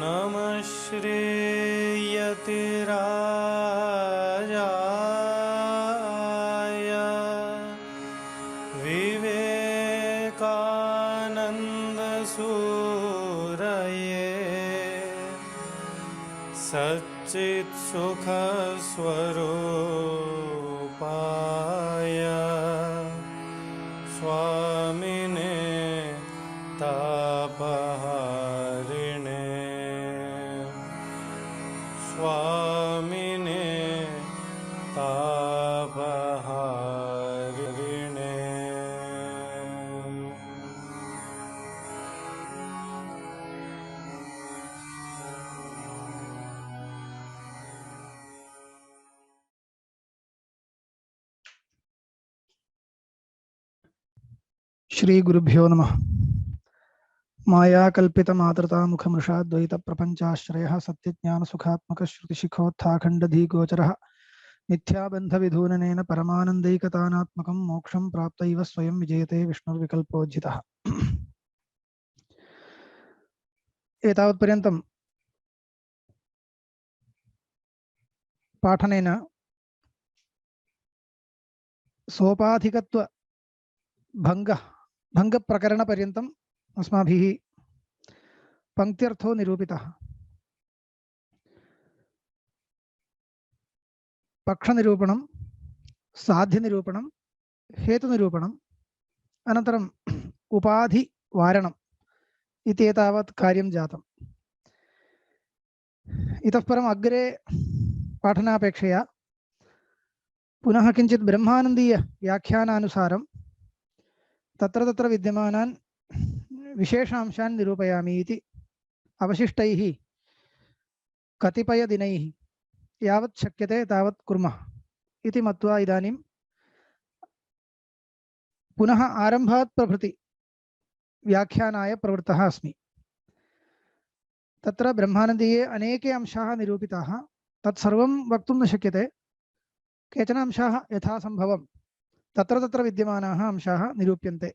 नमः श्रीयतिराजाय विवेकानन्दसूरये सच्चित्सुखस्वरूपाय स्वामिने तापहारिणे स्वामिने तापहारिणे। श्री गुरुभ्यो नमः। माया कल्पित मातृता मुखमृषा द्वैत प्रपंचाश्रयः सत्यज्ञान सुखात्मक श्रुतिशिखोत्थाखंडधी गोचरः मिथ्याबंध विधूननेन परमानंदैकतानात्मकं मोक्षं प्राप्त इव स्वयं विजयते विष्णुर्विकल्पोज्झितः। एतावत्पर्यन्तं पाठनेन सोपाधिकत्व भंग प्रकरण पर्यन्तम् अस्माभिः पंक्त्यर्थो निरूपितः। पक्षनिरूपणं, साध्यनिरूपणं, हेतुनिरूपणम्, अनन्तरम् उपाधिवारणम् इति एतावत् कार्यं जातम्। इतः परम् अग्रे पाठनापेक्षया पुनः किञ्चित् ब्रह्मानन्दीय व्याख्यानानुसारं तत्र तत्र विद्यमानान् विशेषांशान् निरूपयामि इति अवशिष्टैः कतिपयदिनैः यावत् शक्यते तावत् कुर्मः इति मत्वा इदानीं पुनः आरम्भात् प्रभृति व्याख्यानाय प्रवृत्तः अस्मि। तत्र ब्रह्मानन्दीये अनेके अंशाः निरूपिताः। तत्सर्वं वक्तुं न शक्यते। केचन अंशाः यथासम्भवं तत्र तत्र विद्यमानाः अंशाः निरूप्यन्ते।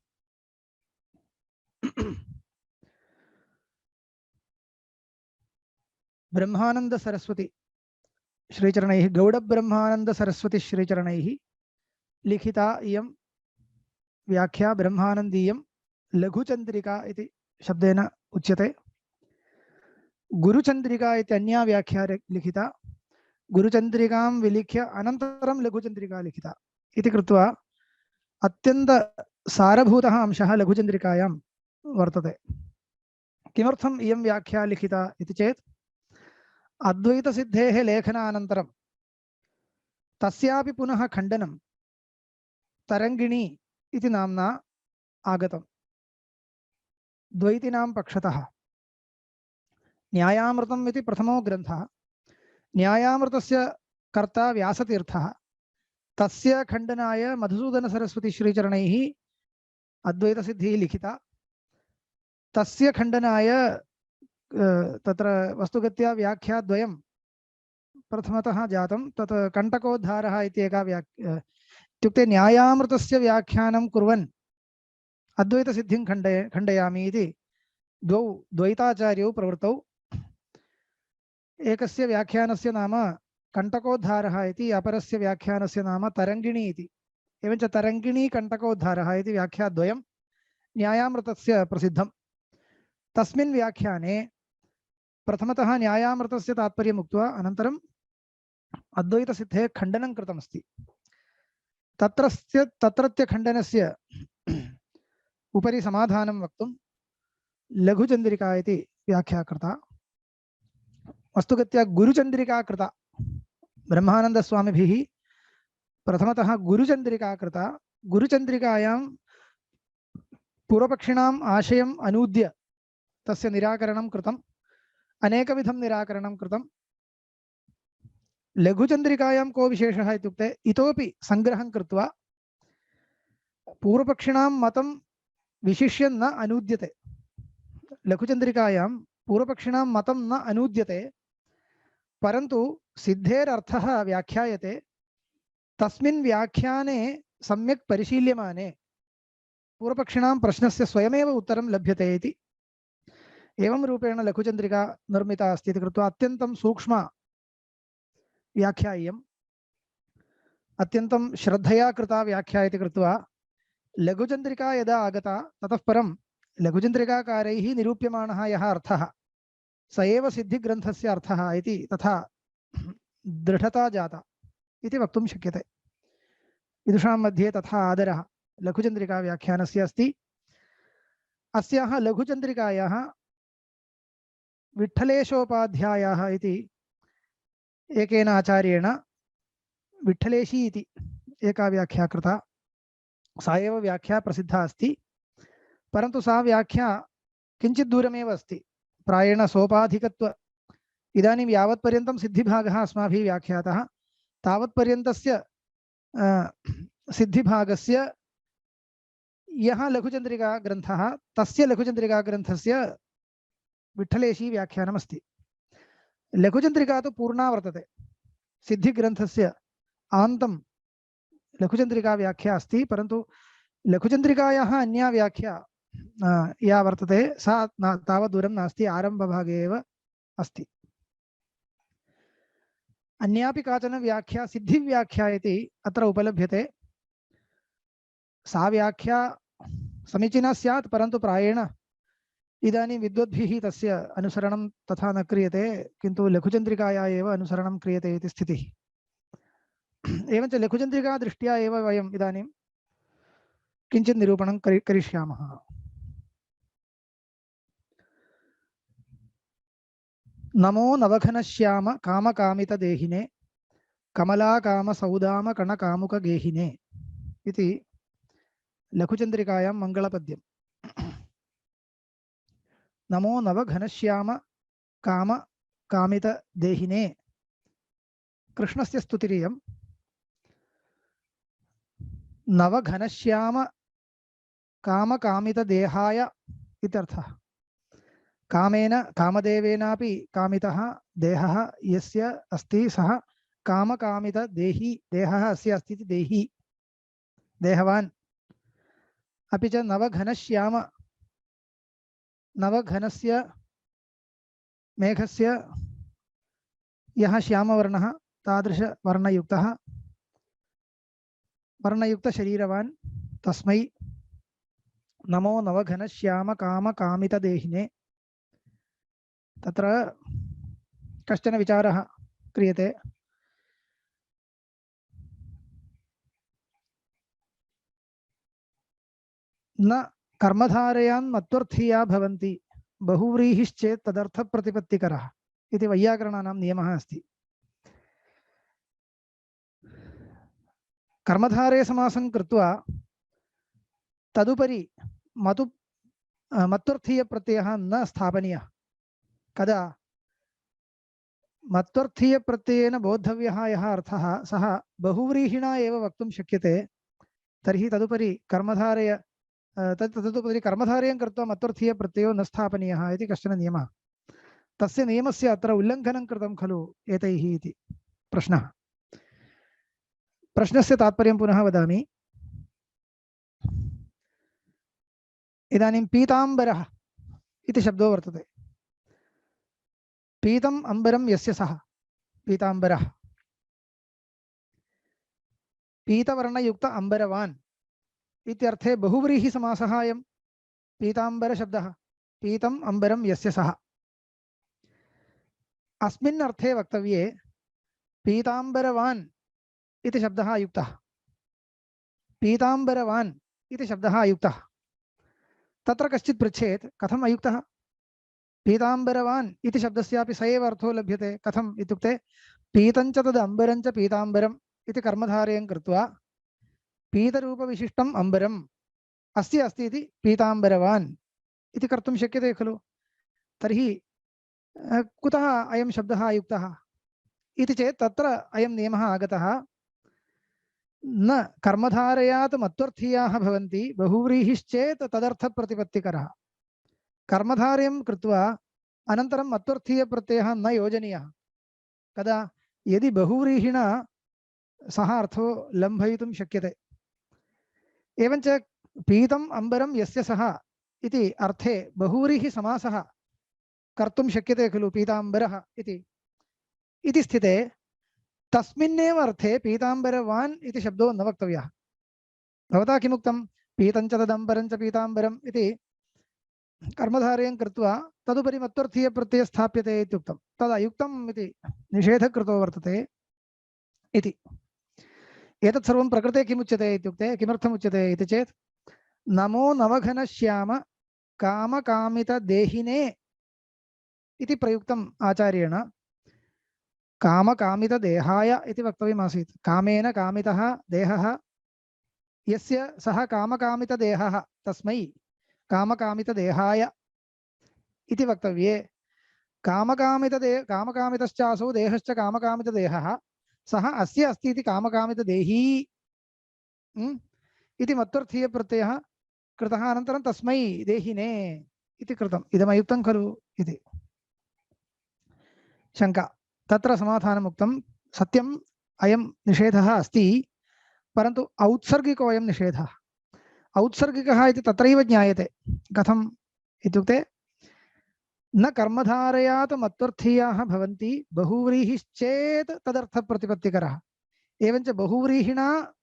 ब्रह्मानंद सरस्वती श्रीचरणैः, गौड़ ब्रह्मानंद सरस्वती श्रीचरणैः लिखिता इयं व्याख्या ब्रह्मानन्दीयं लघुचंद्रिका इति शब्देन उच्यते। गुरुचंद्रिका इति अन्या व्याख्या लिखिता। गुरुचंद्रिकां विलिख्य अनन्तरं लघुचंद्रिका लिखिता इति कृत्वा अत्यन्त सारभूतः अंशः लघुचंद्रिकायां वर्तते। किमर्थम् इयं व्याख्या लिखिता इति चेत् अद्वैतसिद्धेः लेखनानन्तरं तस्यापि पुनः खण्डनं तरङ्गिणी इति नाम्ना आगतं। द्वैतिनां पक्षतः न्यायामृतम् इति प्रथमो ग्रन्थः। न्यायामृतस्य कर्ता व्यासतीर्थः। तस्य खण्डनाय मधुसूदन सरस्वती श्रीचरणैः अद्वैतसिद्धिः लिखिता। तस्य खण्डनाय तत्र वस्तुगत्या व्याख्याद्वयं प्रथमतः जातं। तत् कण्टकोद्धारः इति एका इत्युक्ते न्यायामृतस्य व्याख्यानं कुर्वन् अद्वैतसिद्धिं खण्डयामि इति द्वौ द्वैताचार्यौ प्रवृत्तौ। एकस्य व्याख्यानस्य नाम कण्टकोद्धारः इति, अपरस्य व्याख्यानस्य नाम तरङ्गिणी इति। एवञ्च तरङ्गिणी कण्टकोद्धारः इति व्याख्याद्वयं न्यायामृतस्य प्रसिद्धं। तस्मिन् व्याख्याने प्रथमतः न्यायामृतस्य तात्पर्यम् उक्त्वा अनन्तरम् अद्वैतसिद्धेः खण्डनं कृतमस्ति। तत्रत्य खण्डनस्य उपरि समाधानं वक्तुं लघुचन्द्रिका इति व्याख्या कृता। वस्तुगत्या गुरुचन्द्रिका कृता। ब्रह्मानन्दस्वामिभिः प्रथमतः गुरुचन्द्रिका कृता। गुरुचन्द्रिकायां पूर्वपक्षिणाम् आशयम् अनूद्य तस्य निराकरणं कृतम्। अनेकविधं निराकरणं कृतं। लघुचन्द्रिकायां को विशेषः इत्युक्ते इतोपि संग्रहं कृत्वा पूर्वपक्षिणां मतं विशिष्य न अनूद्यते। लघुचन्द्रिकायां पूर्वपक्षिणां मतं न अनूद्यते, परन्तु सिद्धेरर्थः व्याख्यायते। तस्मिन् व्याख्याने सम्यक् परिशील्यमाने पूर्वपक्षिणां प्रश्नस्य स्वयमेव उत्तरं लभ्यते इति एवं रूपेण लघुचन्द्रिका निर्मिता अस्ति इति कृत्वा अत्यन्तं सूक्ष्मा व्याख्या इयम् अत्यन्तं श्रद्धया कृता व्याख्या इति कृत्वा लघुचन्द्रिका यदा आगता ततः परं लघुचन्द्रिकाकारैः निरूप्यमाणः यः अर्थः स एव सिद्धिग्रन्थस्य अर्थः इति तथा दृढता जाता इति वक्तुं शक्यते। विदुषां मध्ये तथा आदरः लघुचन्द्रिका व्याख्यानस्य अस्ति। अस्याः लघुचन्द्रिकायाः विठ्ठलेशोपाध्यायः इति एकेन आचार्येण विठ्ठलेशी इति एका व्याख्या कृता। सा एव व्याख्या प्रसिद्धा अस्ति, परन्तु सा व्याख्या किञ्चित् दूरमेव अस्ति, प्रायेण सोपाधिकत्व। इदानीं यावत्पर्यन्तं सिद्धिभागः अस्माभिः व्याख्यातः तावत्पर्यन्तस्य सिद्धिभागस्य यः लघुचन्द्रिकाग्रन्थः तस्य लघुचन्द्रिकाग्रन्थस्य विठ्ठलेशी व्याख्यानमस्ति। लघुचन्द्रिका तु पूर्णा वर्तते, सिद्धिग्रन्थस्य आन्तं लघुचन्द्रिका व्याख्या अस्ति, परन्तु लघुचन्द्रिकायाः अन्या व्याख्या या वर्तते सा तावत् दूरं नास्ति, आरम्भभागे एव अस्ति। अन्यापि काचन व्याख्या सिद्धिव्याख्या इति अत्र उपलभ्यते। सा व्याख्या समीचीना स्यात्, परन्तु प्रायेण इदानीं विद्वद्भिः तस्य अनुसरणं तथा न क्रियते, किन्तु लघुचन्द्रिकाया एव अनुसरणं क्रियते इति स्थितिः। एवञ्च लघुचन्द्रिका दृष्ट्या एव वयम् इदानीं किञ्चित् निरूपणं करिष्यामः। नमो नवघनश्याम कामकामितदेहिने कमलाकामसौदाम कणकामुकगेहिने इति लघुचन्द्रिकायां मङ्गलपद्यम्। नमो नवघनश्याम कामकामितदेहिने कृष्णस्य स्तुतिरियम्। नवघनश्याम कामकामितदेहाय इत्यर्थः। कामेन कामदेवेनापि कामितः देहः यस्य अस्ति सः कामकामितदेही, देहः अस्य अस्ति इति देही, देहवान्। अपि च नवघनश्याम, नवघनस्य मेघस्य यः श्यामवर्णः तादृशवर्णयुक्तः वर्णयुक्तशरीरवान् तस्मै नमो नवघनश्याम कामकामितदेहिने। तत्र कश्चन विचारः क्रियते। न कर्मधारयान् मत्वर्थीया भवन्ति बहुव्रीहिश्चेत् तदर्थप्रतिपत्तिकरः इति वैयाकरणानां नियमः अस्ति। कर्मधारय समासं कृत्वा तदुपरि मत्वर्थीयप्रत्ययः न स्थापनीयः। कदा मत्वर्थीयप्रत्ययेन बोद्धव्यः यः अर्थः सः बहुव्रीहिणा एव वक्तुं शक्यते, तर्हि तदुपरि कर्मधारय तदुपरि कर्मधारयं कृत्वा मत्वर्थीयप्रत्ययो न स्थापनीयः इति कश्चन नियमः। तस्य नियमस्य अत्र उल्लङ्घनं कृतं खलु एतैः इति प्रश्नः। प्रश्नस्य तात्पर्यं पुनः वदामि। इदानीं पीताम्बरः इति शब्दो वर्तते। पीतम् अम्बरं यस्य सः पीताम्बरः। पीतवर्णयुक्त अम्बरवान् इत्यर्थे बहुव्रीहि समासः अयं पीताम्बरशब्दः। पीतम् अम्बरं यस्य सः। अस्मिन् अर्थे वक्तव्ये पीताम्बरवान् इति शब्दः अयुक्तः। पीताम्बरवान् इति शब्दः अयुक्तः। तत्र कश्चित् पृच्छेत् कथम् अयुक्तः? पीताम्बरवान् इति शब्दस्यापि स एव अर्थो लभ्यते। कथम् इत्युक्ते पीतञ्च तद् अम्बरञ्च पीताम्बरम् इति कर्मधारयं कृत्वा पीतरूपविशिष्टम् अम्बरम् अस्य अस्ति इति पीताम्बरवान् इति कर्तुं शक्यते खलु। तर्हि कुतः अयं शब्दः अयुक्तः इति चेत् तत्र अयं नियमः आगतः। न कर्मधारयात् मत्वर्थीयाः भवन्ति बहुव्रीहिश्चेत् तदर्थप्रतिपत्तिकरः। कर्मधारयं कृत्वा अनन्तरं मत्वर्थीयप्रत्ययः न योजनीयः। कदा? यदि बहुव्रीहिणा सः अर्थो लम्भयितुं शक्यते। एवञ्च पीतम् अम्बरं यस्य सः इति अर्थे बहुव्रीहि समासः कर्तुं शक्यते खलु पीताम्बरः इति स्थिते तस्मिन्नेव अर्थे पीताम्बरवान् इति शब्दो न वक्तव्यः। भवता किमुक्तं पीतं च तदम्बरं च पीताम्बरम् इति कर्मधारयं कृत्वा तदुपरि मत्वर्थीयप्रत्ययः स्थाप्यते इत्युक्तं तदयुक्तम् इति निषेधः कृतो वर्तते इति। एतत् सर्वं प्रकृते किमुच्यते इत्युक्ते किमर्थमुच्यते इति चेत् नमो नवघनश्याम कामकामितदेहिने इति प्रयुक्तम् आचार्येण। कामकामितदेहाय इति वक्तव्यमासीत्। कामेन कामितः देहः यस्य सः कामकामितदेहः तस्मै कामकामितदेहाय इति वक्तव्ये। कामकामितश्चासौ देहश्च कामकामितदेहः सः अस्य अस्ति इति कामकामितदेही इति मत्वर्थीयप्रत्ययः कृतः अनन्तरं तस्मै देहिने इति कृतम्। इदमयुक्तं खलु इति शङ्का। तत्र समाधानम् उक्तं सत्यम् अयं निषेधः अस्ति परन्तु औत्सर्गिकोऽयं निषेधः। औत्सर्गिकः इति तत्रैव ज्ञायते। कथम् इत्युक्ते न कर्मधारयात् मत्वर्थीयाः भवन्ति बहुव्रीहिश्चेत् तदर्थप्रतिपत्तिकरः। एवञ्च बहुव्रीहिणा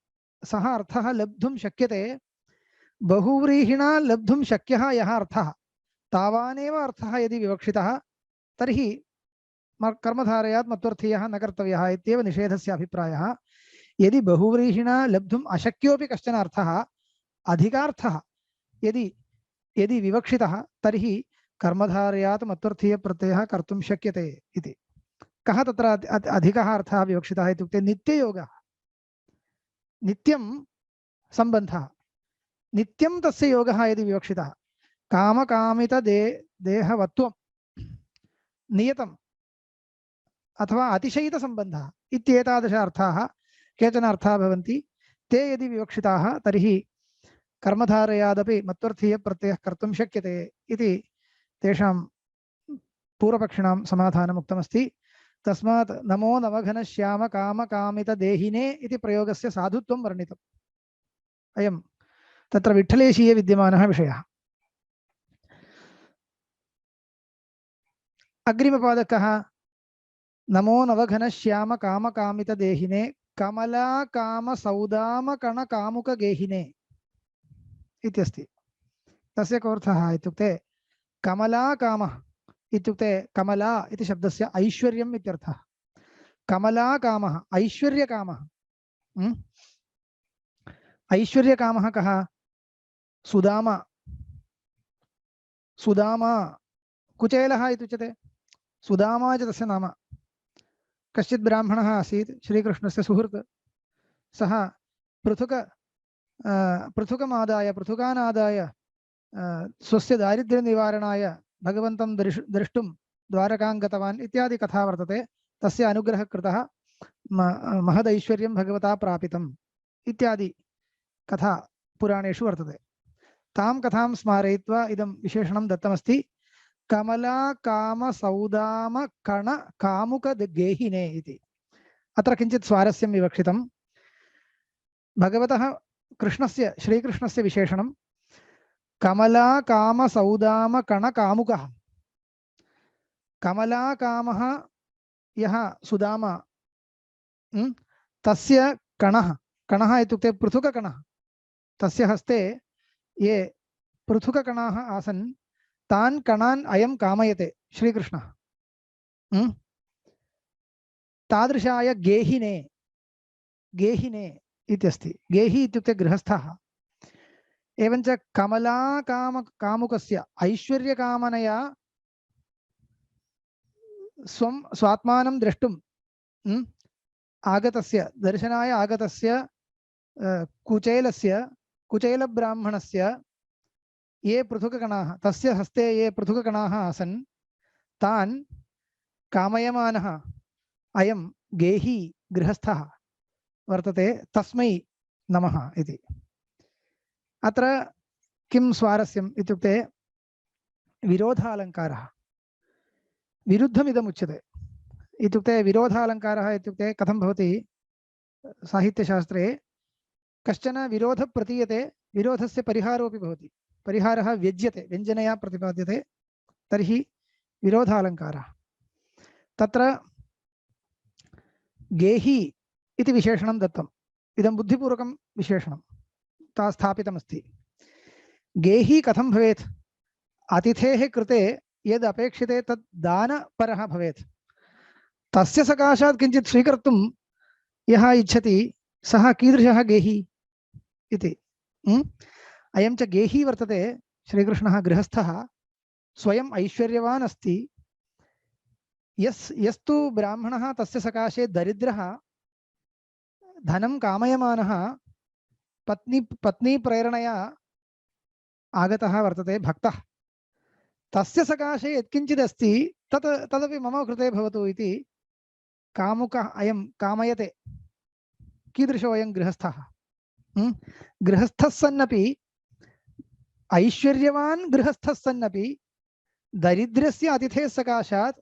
सः अर्थः लब्धुं शक्यते। बहुव्रीहिणा लब्धुं शक्यः यः अर्थः तावानेव अर्थः यदि विवक्षितः तर्हि कर्मधारयात् मत्वर्थीयः न कर्तव्यः इत्येव निषेधस्य अभिप्रायः। यदि बहुव्रीहिणा लब्धुम् अशक्योपि कश्चन अर्थः अधिकार्थः यदि विवक्षितः तर्हि कर्मधारयात् मत्वर्थीयप्रत्ययः कर्तुं शक्यते इति। कः तत्र अधिकः अर्थः विवक्षितः इत्युक्ते नित्ययोगः। नित्यं सम्बन्धः नित्यं तस्य योगः यदि विवक्षितः कामकामितदेहवत्वं नियतम् अथवा अतिशयितसम्बन्धः इत्येतादृश अर्थाः केचन अर्थाः भवन्ति। ते यदि विवक्षिताः तर्हि कर्मधारयादपि मत्वर्थीयप्रत्ययः कर्तुं शक्यते इति तेषां पूर्वपक्षिणां समाधानम् उक्तमस्ति। तस्मात् नमो नवघनश्याम कामकामितदेहिने इति प्रयोगस्य साधुत्वं वर्णितम्। अयं तत्र विठ्ठलेशीये विद्यमानः विषयः। अग्रिमपादकः नमो नवघनश्याम कामकामितदेहिने कमला कामसौदामकणकामुकगेहिने इत्यस्ति। तस्य कोऽर्थः इत्युक्ते कमला कामः इत्युक्ते कमला इति शब्दस्य ऐश्वर्यम् इत्यर्थः। कमला कामः ऐश्वर्यकामः। ऐश्वर्यकामः कः? सुदामा। सुदामा कुचेलः इति उच्यते। सुदामा च तस्य नाम। कश्चित् ब्राह्मणः आसीत् श्रीकृष्णस्य सुहृत्। सः पृथुकानादाय स्वस्य दारिद्र्यनिवारणाय भगवन्तं द्रष्टुं द्वारकां गतवान् इत्यादि कथा वर्तते। तस्य अनुग्रहः कृतः महदैश्वर्यं भगवता प्रापितम् इत्यादि कथा पुराणेषु वर्तते। तां कथां स्मारयित्वा इदं विशेषणं दत्तमस्ति। कमला कामसौदाम कण कामुकगेहिने इति। अत्र किञ्चित् स्वारस्यं विवक्षितं। भगवतः कृष्णस्य श्रीकृष्णस्य विशेषणं कमला कामसौदाम कणकामुकः। कमला कामः यः सुदामा तस्य कणः। कणः इत्युक्ते पृथुककणः। तस्य हस्ते ये पृथुककणाः आसन् तान् कणान् अयं कामयते श्रीकृष्णः। तादृशाय गेहिने गेहिने इत्यस्ति। गेहि इत्युक्ते गृहस्थः। एवञ्च कमला कामुकस्य ऐश्वर्यकामनया स्वात्मानं द्रष्टुं आगतस्य दर्शनाय आगतस्य कुचेलब्राह्मणस्य ये पृथुककणाः तस्य हस्ते ये पृथुककणाः आसन् तान् कामयमानः अयं गेही गृहस्थः वर्तते। तस्मै नमः इति। अत्र किं स्वारस्यम् इत्युक्ते विरोधालङ्कारः। विरुद्धमिदमुच्यते इत्युक्ते विरोधालङ्कारः इत्युक्ते कथं भवति साहित्यशास्त्रे कश्चन विरोधः प्रतीयते विरोधस्य परिहारोऽपि भवति। परिहारः व्यज्यते, व्यञ्जनया प्रतिपाद्यते, तर्हि विरोधालङ्कारः। तत्र गेही इति विशेषणं दत्तम्। इदं बुद्धिपूर्वकं विशेषणं ता स्थापितमस्ति। गेही कथं भवेत्? अतिथेः कृते यद् अपेक्षिते तद् दानपरः भवेत्। तस्य सकाशात् किञ्चित् स्वीकर्तुं यः इच्छति सः कीदृशः गेही इति। अयं च गेही वर्तते श्रीकृष्णः गृहस्थः, स्वयम् ऐश्वर्यवान् अस्ति। यस्तु ब्राह्मणः तस्य सकाशे दरिद्रः, धनं कामयमानः, पत्नी प्रेरणया आगतः वर्तते, भक्तः, तस्य सकाशे यत्किञ्चिदस्ति तदपि मम कृते भवतु इति कामुकः अयं कामयते। कीदृशो अयं गृहस्थः? गृहस्थः सन्नपि, ऐश्वर्यवान् गृहस्थः सन्नपि दरिद्रस्य अतिथेः सकाशात्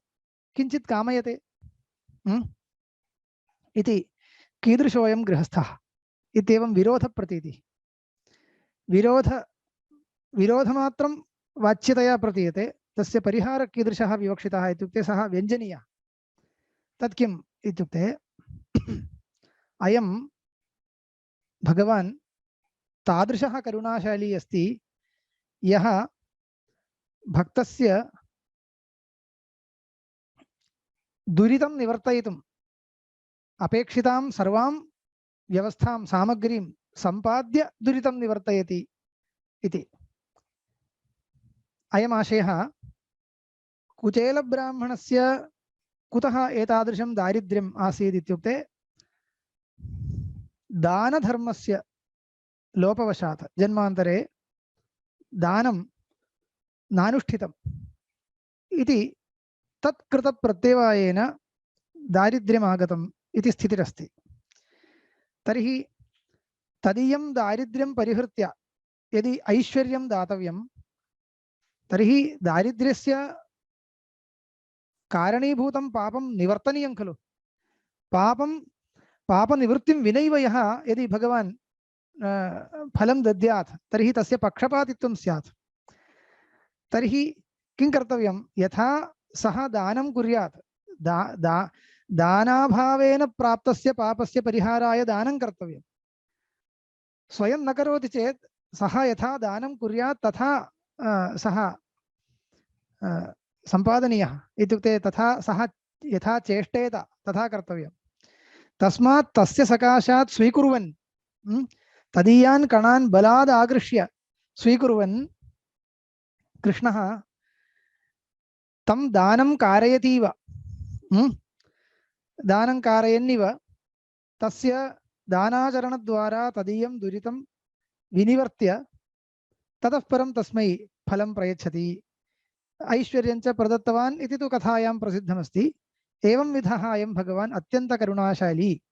किञ्चित् कामयते इति। कीदृशोऽयं गृहस्थः इत्येवं विरोधप्रतीतिः। विरोधमात्रं वाच्यतया प्रतीयते, तस्य परिहारः कीदृशः विवक्षितः इत्युक्ते सः व्यञ्जनीयः। तत् किम् इत्युक्ते अयं भगवान् तादृशः करुणाशाली अस्ति यः भक्तस्य दुरितं निवर्तयितुम् अपेक्षितां सर्वां व्यवस्थां सामग्रीं सम्पाद्य दुरितं निवर्तयति इति। अयमाशयः कुचेलब्राह्मणस्य कुतः एतादृशं दारिद्र्यम् आसीत् इत्युक्ते दानधर्मस्य लोपवशात् जन्मान्तरे दानं नानुष्ठितम् इति तत्कृतप्रत्यवायेन दारिद्र्यमागतम् इति स्थितिरस्ति। तर्हि तदीयं दारिद्र्यं परिहृत्य यदि ऐश्वर्यं दातव्यं तर्हि दारिद्र्यस्य कारणीभूतं पापं निवर्तनीयं खलु। पापनिवृत्तिं विनैव यः यदि भगवान् फलं दद्यात् तर्हि तस्य पक्षपातित्वं स्यात्। तर्हि किं कर्तव्यं? यथा सः दानं कुर्यात्, दानाभावेन प्राप्तस्य पापस्य परिहाराय दानं कर्तव्यं। स्वयं न करोति चेत् सः यथा दानं कुर्यात् तथा सः सम्पादनीयः इत्युक्ते तथा सः यथा चेष्टेत तथा कर्तव्यं। तस्मात् तस्य सकाशात् स्वीकुर्वन् तदीयान् कणान् बलाद् आगृह्य स्वीकुर्वन् कृष्णः तं दानं कारयतीव, दानं कारयन्निव तस्य दानाचरणद्वारा तदीयं दुरितं विनिवर्त्य ततः परं तस्मै फलं प्रयच्छति। ऐश्वर्यञ्च प्रदत्तवान् इति तु कथायां प्रसिद्धमस्ति। एवं विधः अयं भगवान् अत्यन्तकरुणाशाली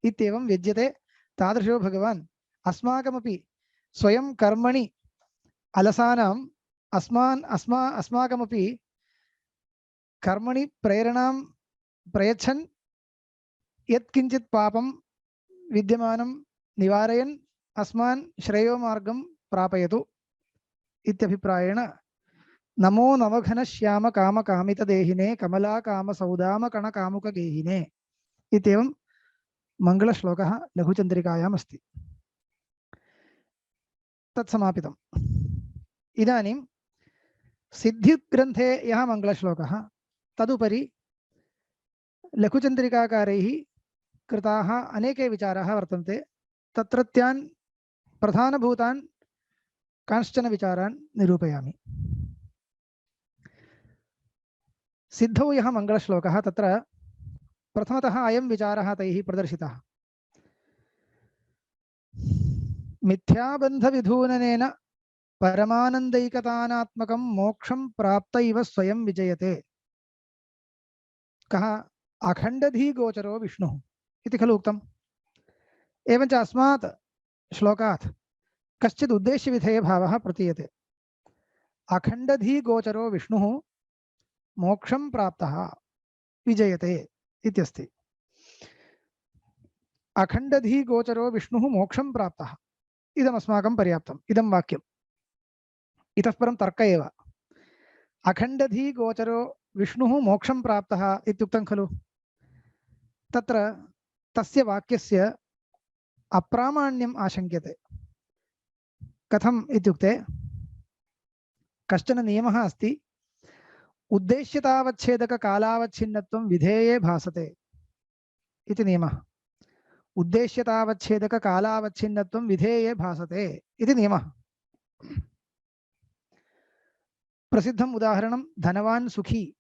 इत्येवं व्यज्यते। तादृशो भगवान् अस्माकमपि स्वयं कर्मणि अलसानाम् अस्माकमपि कर्मणि प्रेरणां प्रयच्छन् यत्किञ्चित् पापं विद्यमानं निवारयन् अस्मान् श्रेयोमार्गं प्रापयतु इत्यभिप्रायेण नमो नवघनश्याम कामकामितदेहिने कमलाकामसौदामकणकामुकगेहिने इत्येवं मङ्गलश्लोकः लघुचन्द्रिकायाम् अस्ति। तत्समापितम्। इदानीं सिद्धिग्रन्थे यः मङ्गलश्लोकः तदुपरि लघुचन्द्रिकाकारैः कृताः अनेके विचाराः वर्तन्ते। तत्रत्यान् प्रधानभूतान् कांश्चन विचारान् निरूपयामि। सिद्धौ यः मङ्गलश्लोकः तत्र प्रथमतः अयं विचारः तैः प्रदर्शितः। मिथ्याबन्धविधूननेन परमानन्दैकतानात्मकं मोक्षं प्राप्त इव स्वयं विजयते। कः? अखण्डधीगोचरो विष्णुः इति खलु उक्तम्। एवञ्च अस्मात् श्लोकात् कश्चित् उद्देश्यविधेयभावः प्रतीयते। अखण्डधीगोचरो विष्णुः मोक्षं प्राप्तः विजयते इत्यस्ति। अखण्डधीगोचरो विष्णुः मोक्षं प्राप्तः। इदमस्माकं पर्याप्तम् इदं वाक्यम् इतः परं तर्क एव अखण्डधी गोचरो विष्णुः मोक्षं प्राप्तः इत्युक्तं खलु तत्र तस्य वाक्यस्य अप्रामाण्यम् आशङ्क्यते कथम् इत्युक्ते कश्चन नियमः अस्ति उद्देश्यतावच्छेदककालावच्छिन्नत्वं विधेये भासते इति नियमः उद्देश्यतावच्छेदककालावच्छिन्नत्वं विधेये भासते इति नियमः प्रसिद्धम् उदाहरणं धनवान् सुखी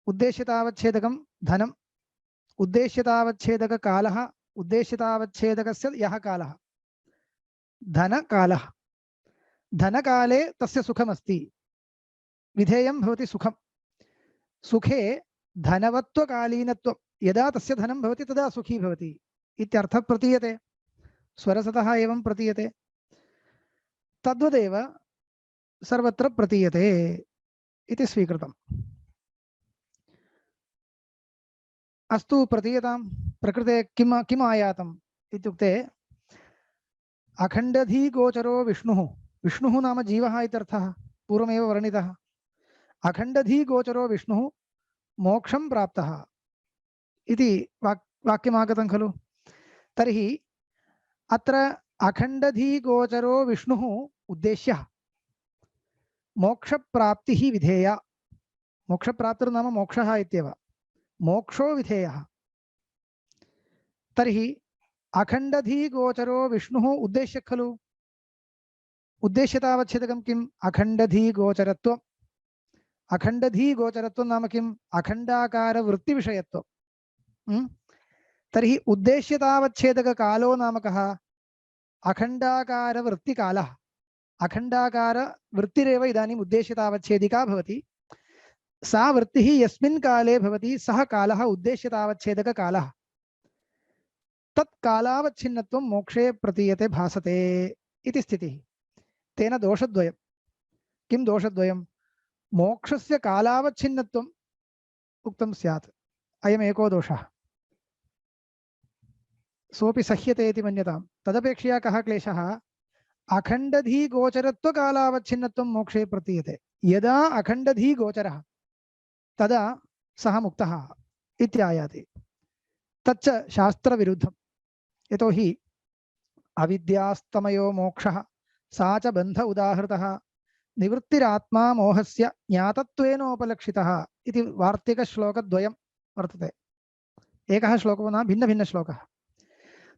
उद्देश्यतावच्छेदकं धनम् उद्देश्यतावच्छेदककालः उद्देश्यतावच्छेदकस्य यः कालः धनकालः धनकाले तस्य सुखमस्ति विधेयं भवति सुखं सुखे धनवत्वकालीनत्वं यदा तस्य धनं भवति तदा सुखी भवति इत्यर्थः प्रतीयते स्वरसतः एवं प्रतीयते तद्वदेव सर्वत्र प्रतीयते इति स्वीकृतम् अस्तु प्रतीयतां प्रकृते किम् आयातम् इत्युक्ते अखण्डधीगोचरो विष्णुः विष्णुः नाम जीवः इत्यर्थः पूर्वमेव वर्णितः अखण्डधीगोचरो विष्णुः मोक्षं प्राप्तः इति वाक्यमागतं खलु तर्हि अत्र अखण्डधीगोचरो विष्णुः उद्देश्यः मोक्षप्राप्तिः विधेया मोक्षप्राप्तिर्नाम मोक्षः इत्येव मोक्षो विधेयः तर्हि अखण्डधीगोचरो विष्णुः उद्देश्यः खलु उद्देश्यतावच्छेदकं किम् अखण्डधीगोचरत्वम् अखण्डधीगोचरत्वं नाम किम् अखण्डाकारवृत्तिविषयत्वं तर्हि उद्देश्यतावच्छेदककालो नाम कः अखण्डाकारवृत्तिकालः अखण्डाकारवृत्तिरेव इदानीम् उद्देश्यतावच्छेदिका भवति सा वृत्तिः यस्मिन् काले भवति सः कालः उद्देश्यतावच्छेदककालः तत् कालावच्छिन्नत्वं मोक्षे प्रतीयते भासते इति स्थितिः तेन दोषद्वयं किं दोषद्वयं मोक्षस्य कालावच्छिन्नत्वम् उक्तं स्यात् अयमेको दोषः सोऽपि सह्यते इति मन्यतां तदपेक्षया कः क्लेशः अखण्डधीगोचरत्वकालावच्छिन्नत्वं मोक्षे प्रतीयते यदा अखण्डधीगोचरः तदा सः मुक्तः इत्यायाति तच्च शास्त्रविरुद्धं यतोहि अविद्यास्तमयो मोक्षः सा च बन्ध उदाहृतः निवृत्तिरात्मा मोहस्य ज्ञातत्वेनोपलक्षितः इति वार्तिकश्लोकद्वयं वर्तते एकः श्लोको न भिन्नभिन्नश्लोकः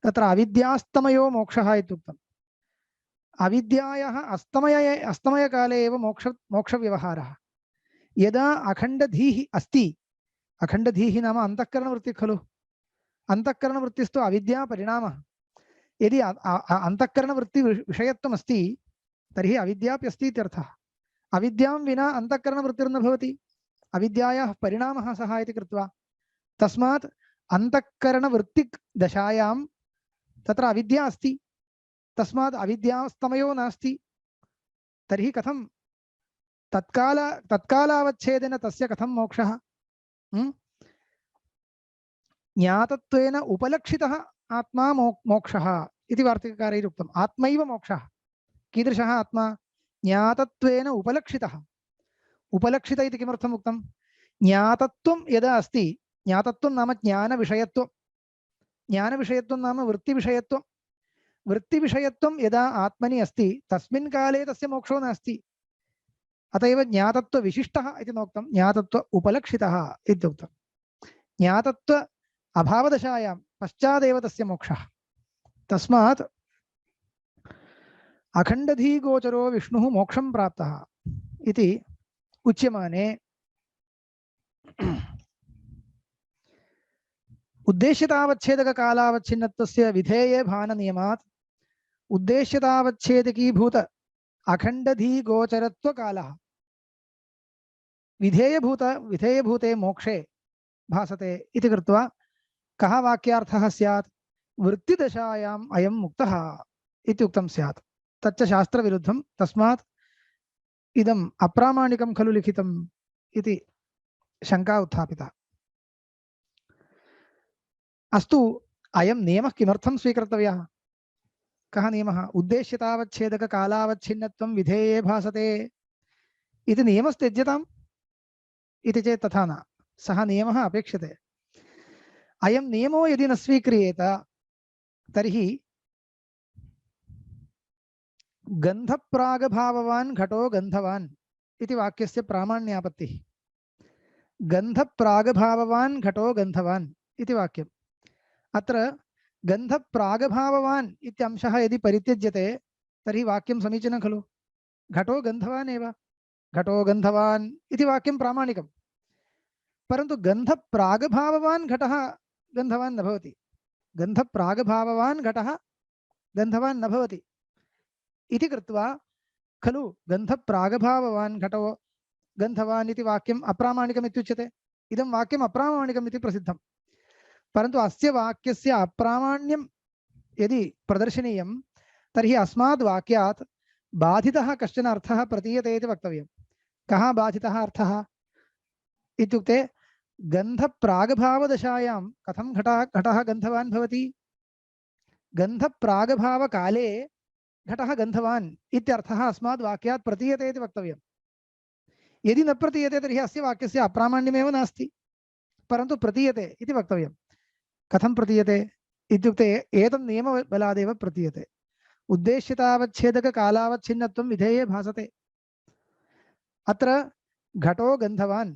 तत्र अविद्यास्तमयो मोक्षः इत्युक्तम् अविद्यायाः अस्तमयकाले एव मोक्षव्यवहारः यदा अखण्डधीः अस्ति अखण्डधीः नाम अन्तःकरणवृत्तिः खलु अन्तःकरणवृत्तिस्तु अविद्या परिणामः यदि अन्तःकरणवृत्ति विषयत्वम् अस्ति तर्हि अविद्यापि अस्ति इत्यर्थः अविद्यां विना अन्तःकरणवृत्तिर्न भवति अविद्यायाः परिणामः सः इति कृत्वा तस्मात् अन्तःकरणवृत्तिदशायां तत्र अविद्या अस्ति तस्मात् अविद्यास्तमयो नास्ति तर्हि कथं तत्कालावच्छेदेन तस्य कथं मोक्षः ज्ञातत्वेन उपलक्षितः आत्मा मोक्षः इति वार्तिककारैः उक्तम् आत्मैव मोक्षः कीदृशः आत्मा ज्ञातत्वेन उपलक्षितः उपलक्षित इति किमर्थम् उक्तं ज्ञातत्वं यदा अस्ति ज्ञातत्वं नाम ज्ञानविषयत्वं नाम वृत्तिविषयत्वं यदा आत्मनि अस्ति तस्मिन् काले तस्य मोक्षो नास्ति अतएव ज्ञातत्व विशिष्टः इति नोक्तं ज्ञातत्व उपलक्षितः इत्युक्तं ज्ञातत्व अभावदशायां पश्चादेव तस्य मोक्षः तस्मात् अखण्डधीगोचरो विष्णुः मोक्षं प्राप्तः इति उच्यमाने उद्देश्यतावच्छेदककालावच्छिन्नत्वस्य विधेये भाननियमात् उद्देश्यतावच्छेदकीभूत अखण्डधीगोचरत्वकालः विधेयभूते मोक्षे भासते इति कृत्वा कः वाक्यार्थः स्यात् वृत्तिदशायाम् अयं मुक्तः इत्युक्तं स्यात् तच्च शास्त्रविरुद्धं तस्मात् इदम् अप्रामाणिकं खलु लिखितम् इति शङ्का उत्थापिता अस्तु अयं नियमः किमर्थं स्वीकर्तव्यः कः नियमः उद्देश्यतावच्छेदककालावच्छिन्नत्वं विधेये भासते इति नियमस्त्यज्यताम् इति चेत् तथा न सः नियमः अपेक्षते अयं नियमो यदि न स्वीक्रियेत तर्हि गन्धप्रागभाववान् घटो गन्धवान् इति वाक्यस्य प्रामाण्यापत्तिः गन्धप्रागभाववान् घटो गन्धवान् इति वाक्यम् अत्र गन्धप्रागभाववान् इत्यंशः यदि परित्यज्यते तर्हि वाक्यं समीचीनं खलु घटो गन्धवान् एव घटो गन्धवान् इति वाक्यं प्रामाणिकं परन्तु गन्धप्रागभाववान् घटः गन्धवान् न भवति गन्धप्रागभाववान् घटः गन्धवान् न भवति इति कृत्वा खलु गन्धप्रागभाववान् घटो गन्धवान् इति वाक्यम् अप्रामाणिकम् इत्युच्यते इदं वाक्यम् अप्रामाणिकम् इति प्रसिद्धं परन्तु अस्य वाक्यस्य अप्रामाण्यं यदि प्रदर्शनीयं तर्हि अस्माद् वाक्यात् बाधितः कश्चन अर्थः प्रतीयते इति वक्तव्यं कः बाधितः अर्थः इत्युक्ते गन्धप्रागभावदशायां कथं घटः गन्धवान् भवति गन्धप्रागभावकाले घटः गन्धवान् इत्यर्थः अस्माद् वाक्यात् प्रतीयते इति वक्तव्यं यदि न प्रतीयते तर्हि अस्य वाक्यस्य अप्रामाण्यमेव नास्ति परन्तु प्रतीयते इति वक्तव्यं कथं प्रतीयते इत्युक्ते एतत् नियमबलादेव प्रतीयते उद्देश्यतावच्छेदककालावच्छिन्नत्वं विधेये भासते अत्र घटो गन्धवान्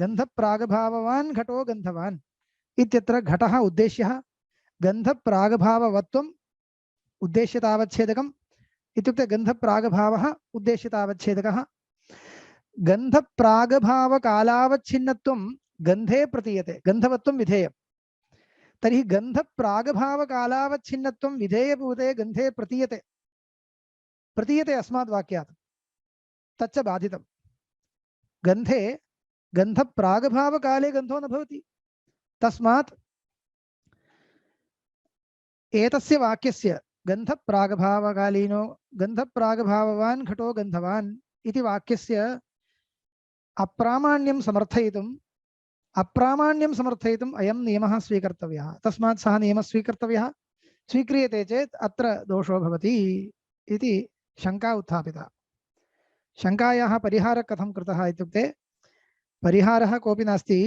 गन्धप्रागभाववान् घटो गन्धवान् इत्यत्र घटः उद्देश्यः गन्धप्रागभाववत्वम् उद्देश्यतावच्छेदकम् इत्युक्ते गन्धप्रागभावः उद्देश्यतावच्छेदकः गन्धप्रागभावकालावच्छिन्नत्वं गन्धे प्रतीयते गन्धवत्वं विधेयं तर्हि गन्धप्रागभावकालावच्छिन्नत्वं विधेयभूते गन्धे प्रतीयते अस्माद् वाक्यात् तच्च बाधितं गन्धे गन्धप्रागभावकाले गन्धो न भवति तस्मात् एतस्य वाक्यस्य गन्धप्रागभाववान् घटो गन्धवान् इति वाक्यस्य अप्रामाण्यं समर्थयितुम् अयं नियमः स्वीकर्तव्यः तस्मात् सः नियमः स्वीक्रियते चेत् अत्र दोषो भवति इति शङ्का उत्थापिता शङ्कायाः परिहारः कथं कृतः इत्युक्ते परिहारः कोऽपि नास्ति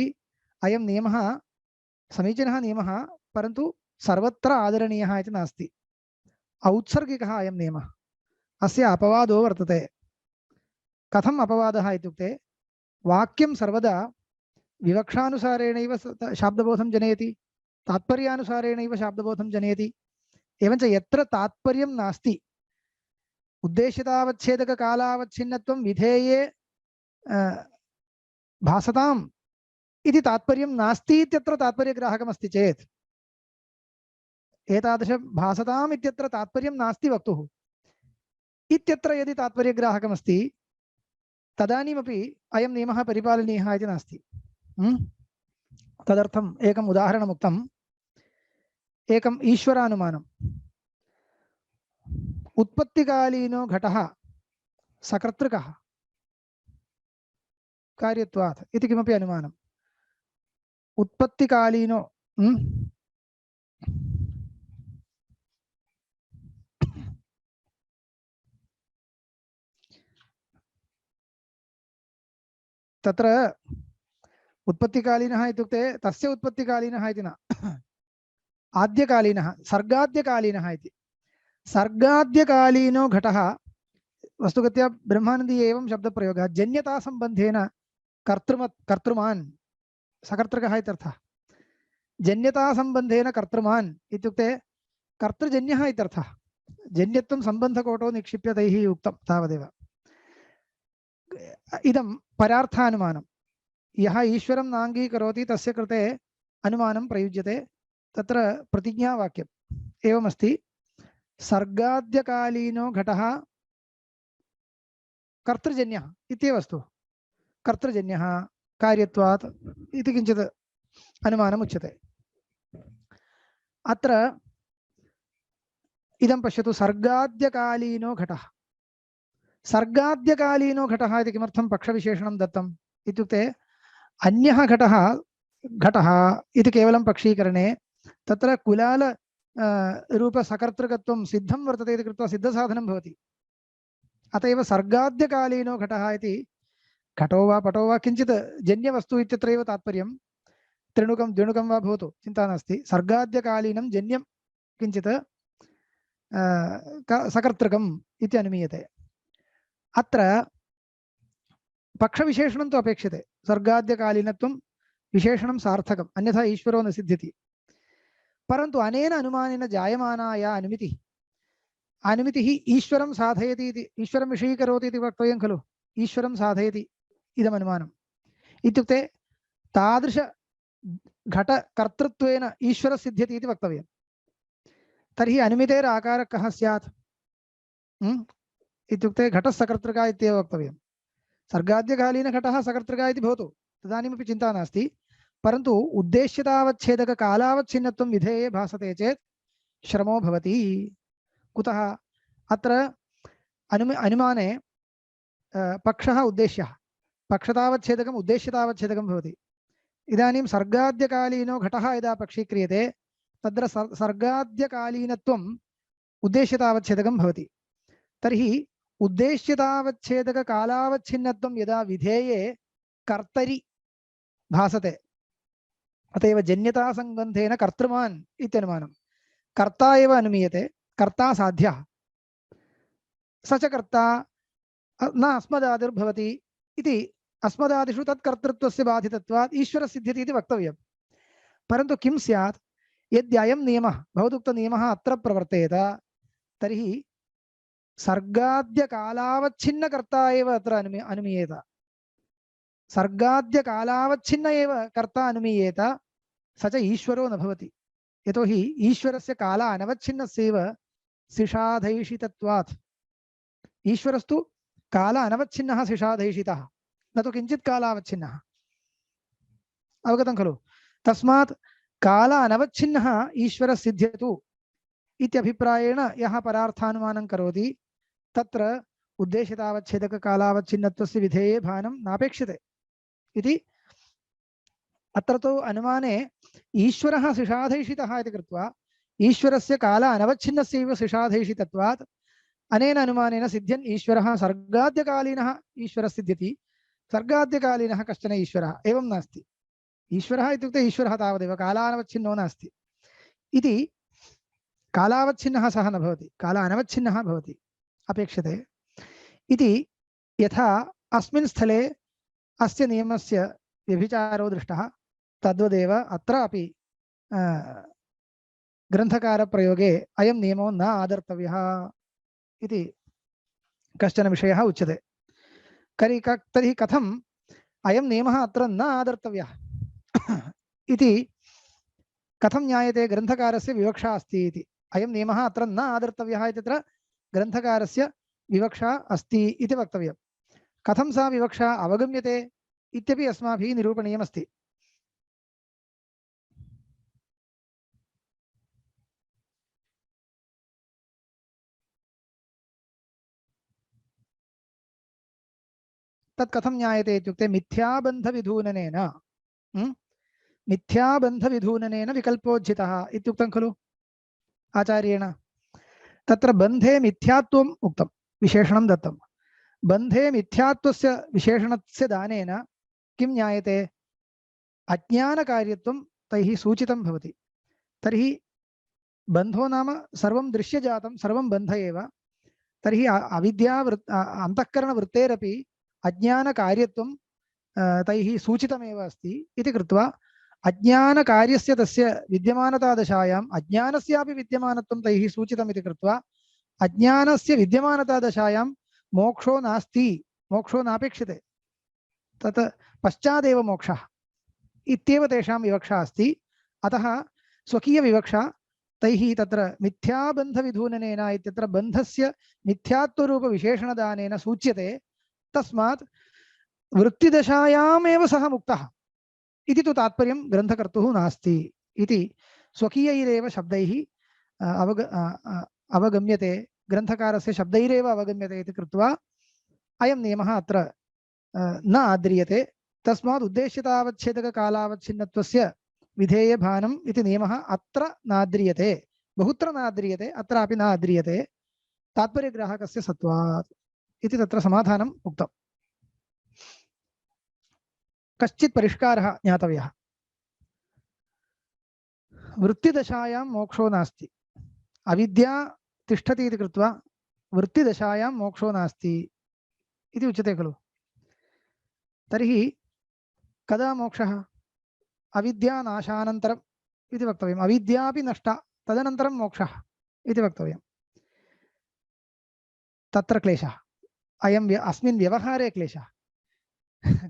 अयं नियमः समीचीनः नियमः परन्तु सर्वत्र आदरणीयः इति नास्ति औत्सर्गिकः अयं नियमः अस्य अपवादो वर्तते कथम् अपवादः इत्युक्ते वाक्यं सर्वदा विवक्षानुसारेणैव शाब्दबोधं जनयति तात्पर्यानुसारेणैव शाब्दबोधं जनयति एवञ्च यत्र तात्पर्यं नास्ति उद्देश्यतावच्छेदककालावच्छिन्नत्वं विधेये भासताम् इति तात्पर्यं नास्ति इत्यत्र तात्पर्यग्राहकमस्ति चेत् एतादृश भासताम् इत्यत्र तात्पर्यं नास्ति वक्तुः इत्यत्र यदि तात्पर्यग्राहकमस्ति तदानीमपि अयं नियमः परिपालनीयः इति नास्ति तदर्थम् एकम् उदाहरणमुक्तम् एकम् ईश्वरानुमानम् उत्पत्तिकालीनो घटः सकर्तृकः कार्यत्वात् इति किमपि अनुमानम् उत्पत्तिकालीनो तत्र उत्पत्तिकालीनः इत्युक्ते तस्य उत्पत्तिकालीनः इति न आद्यकालीनः सर्गाद्यकालीनः इति सर्गाद्यकालीनो घटः वस्तुगत्या ब्रह्मानन्दीय एवं शब्दप्रयोगः जन्यतासम्बन्धेन कर्तृमान् सकर्तृकः इत्यर्थः जन्यतासम्बन्धेन कर्तृमान् इत्युक्ते कर्तृजन्यः इत्यर्थः जन्यत्वं सम्बन्धकोटो निक्षिप्य तैः उक्तं तावदेव इदं परार्थानुमानं यः ईश्वरं नाङ्गीकरोति तस्य कृते अनुमानं प्रयुज्यते तत्र प्रतिज्ञावाक्यम् एवमस्ति सर्गाद्यकालीनो घटः कर्तृजन्यः इत्येवस्तु कर्तृजन्यः कार्यत्वात् इति किञ्चित् अनुमानम् उच्यते अत्र इदं पश्यतु सर्गाद्यकालीनो घटः सर्गाद्यकालीनो घटः इति किमर्थं पक्षविशेषणं दत्तम् इत्युक्ते अन्यः घटः इति केवलं पक्षीकरणे तत्र कुलाल रूपसकर्तृकत्वं सिद्धं वर्तते इति कृत्वा सिद्धसाधनं भवति। अत एव सर्गाद्यकालीनो घटः इति घटो वा पटो वा किञ्चित् जन्यवस्तु इत्यत्रैव तात्पर्यं। त्रिणुकं द्विणुकं वा भवतु चिन्ता नास्ति, सर्गाद्यकालीनं जन्यं किञ्चित् सकर्तृकम् इति अनुमीयते। अत्र पक्षविशेषणं तु अपेक्षते। सर्गाद्यकालीनत्वं विशेषणं सार्थकम्, अन्यथा ईश्वरो न सिद्ध्यति। परन्तु अनेन अनुमानेन जायमाना या अनुमितिः ईश्वरं साधयति इति, ईश्वरं विषयीकरोति इति वक्तव्यं खलु। ईश्वरं साधयति इदम् अनुमानम् इत्युक्ते तादृश घटकर्तृत्वेन ईश्वरः सिद्ध्यति इति वक्तव्यं। तर्हि अनुमितेर आकारः कः स्यात् इत्युक्ते घटः सकर्तृका इत्येव वक्तव्यं। सर्गाद्यकालीन घटः सकर्तृका इति भवतु, तदानीमपि चिन्ता नास्ति। परन्तु उद्देश्यतावच्छेदक कालावच्छिन्नत्वं विधेये भासते चेत् श्रमो भवति। कुतः? अत्र अनुमाने पक्षः उद्देश्यः, पक्षतावच्छेदकम् उद्देश्यतावच्छेदकं भवति। इदानीं सर्गाद्यकालीनो घटः यदा पक्षीक्रियते तत्र सर्गाद्यकालीनत्वम् उद्देश्यतावच्छेदकं भवति। तर्हि उद्देश्यतावच्छेदक कालावच्छिन्नत्वं यदा विधेये कर्तरि भासते, अतएव जन्यतासंबन्धेन कर्तृमान् इत्यनुमानं। कर्ता एव अनुमीयते, कर्ता साध्यः, स च कर्ता न अस्मदादिर्भवति इति अस्मदादिषु तत्कर्तृत्वस्य बाधितत्वात् ईश्वरः सिद्ध्यति इति वक्तव्यं। परन्तु किं स्यात्, यद्ययं नियमः भवदुक्तनियमः अत्र प्रवर्तेत तर्हि सर्गाद्यकालावच्छिन्नकर्ता एव अत्र अनुमीयेत। सर्गाद्यकालावच्छिन्न एव कर्ता अनुमीयेत, स च ईश्वरो न भवति। यतोहि ईश्वरस्य काल अनवच्छिन्नस्यैव सिषाधैषितत्वात्। ईश्वरस्तु काल अनवच्छिन्नः सिषाधैषितः, न तु किञ्चित् कालावच्छिन्नः। अवगतं खलु? तस्मात् काल अनवच्छिन्नः ईश्वरः सिद्ध्यतु इत्यभिप्रायेण यः परार्थानुमानं करोति तत्र उद्देश्यतावच्छेदक कालावच्छिन्नत्वस्य विधेये भानं नापेक्षते इति। अत्र तु अनुमाने ईश्वरः सिषाधैषितः इति कृत्वा ईश्वरस्य काल अनवच्छिन्नस्यैव सिषाधैषितत्वात् अनेन अनुमानेन सिद्ध्यन् ईश्वरः सर्गाद्यकालीनः ईश्वरः सिद्ध्यति, सर्गाद्यकालीनः कश्चन ईश्वरः एवं नास्ति। ईश्वरः इत्युक्ते ईश्वरः तावदेव, कालानवच्छिन्नो नास्ति इति। कालावच्छिन्नः सः न भवति, काल अनवच्छिन्नः भवति, अपेक्षते इति। यथा अस्मिन् स्थले अस्य नियमस्य व्यभिचारो दृष्टः तद्वदेव अत्रापि ग्रन्थकारप्रयोगे अयं नियमो न आदर्तव्यः इति कश्चन विषयः उच्यते। तर्हि कथम् अयं नियमः अत्र न आदर्तव्यः इति कथं ज्ञायते? ग्रन्थकारस्य विवक्षा अस्ति इति। अयं नियमः अत्र न आदर्तव्यः इत्यत्र ग्रन्थकारस्य विवक्षा अस्ति इति वक्तव्यं। कथं सा विवक्षा अवगम्यते इत्यपि अस्माभिः निरूपणीयमस्ति। तत् कथं ज्ञायते इत्युक्ते मिथ्याबन्धविधूननेन मिथ्याबन्धविधूननेन विकल्पोज्झितः इत्युक्तं खलु आचार्येण। तत्र बन्धे मिथ्यात्वम् उक्तं, विशेषणं दत्तं। बन्धे मिथ्यात्वस्य विशेषणस्य दानेन किं ज्ञायते? अज्ञानकार्यत्वं तैः सूचितं भवति। तर्हि बन्धो नाम सर्वं दृश्यजातं, सर्वं बन्ध एव। तर्हि अन्तःकरणवृत्तेरपि अज्ञानकार्यत्वं तैः सूचितमेव अस्ति इति कृत्वा अज्ञानकार्यस्य तस्य विद्यमानतादशायाम् अज्ञानस्यापि विद्यमानत्वं तैः सूचितम् इति कृत्वा अज्ञानस्य विद्यमानतादशायां मोक्षो नास्ति, मोक्षो नापेक्षते, तत् पश्चादेव मोक्षः इत्येव तेषां विवक्षा अस्ति। अतः स्वकीयविवक्षा तैः तत्र मिथ्याबन्धविधूननेन इत्यत्र बन्धस्य मिथ्यात्वरूपविशेषणदानेन सूच्यते। तस्मात् वृत्तिदशायामेव सः मुक्तः इति तु तात्पर्यं ग्रन्थकर्तुः नास्ति इति स्वकीयैरेव शब्दैः अवगम्यते, ग्रन्थकारस्य शब्दैरेव अवगम्यते इति कृत्वा अयं नियमः अत्र न आद्रियते। तस्मात् उद्देश्यतावच्छेदककालावच्छिन्नत्वस्य विधेयभानम् इति नियमः अत्र नाद्रियते बहुत्र न आद्रियते, अत्रापि न आद्रियते, तात्पर्यग्राहकस्य सत्त्वात् इति तत्र समाधानम् उक्तम्। कश्चित् परिष्कारः ज्ञातव्यः। वृत्तिदशायां मोक्षो नास्ति, अविद्या तिष्ठति इति कृत्वा वृत्तिदशायां मोक्षो नास्ति इति उच्यते खलु। तर्हि कदा मोक्षः? अविद्यानाशानन्तरम् इति वक्तव्यम्। अविद्यापि नष्टा तदनन्तरं मोक्षः इति वक्तव्यम्। तत्र क्लेशः, अस्मिन् व्यवहारे क्लेशः।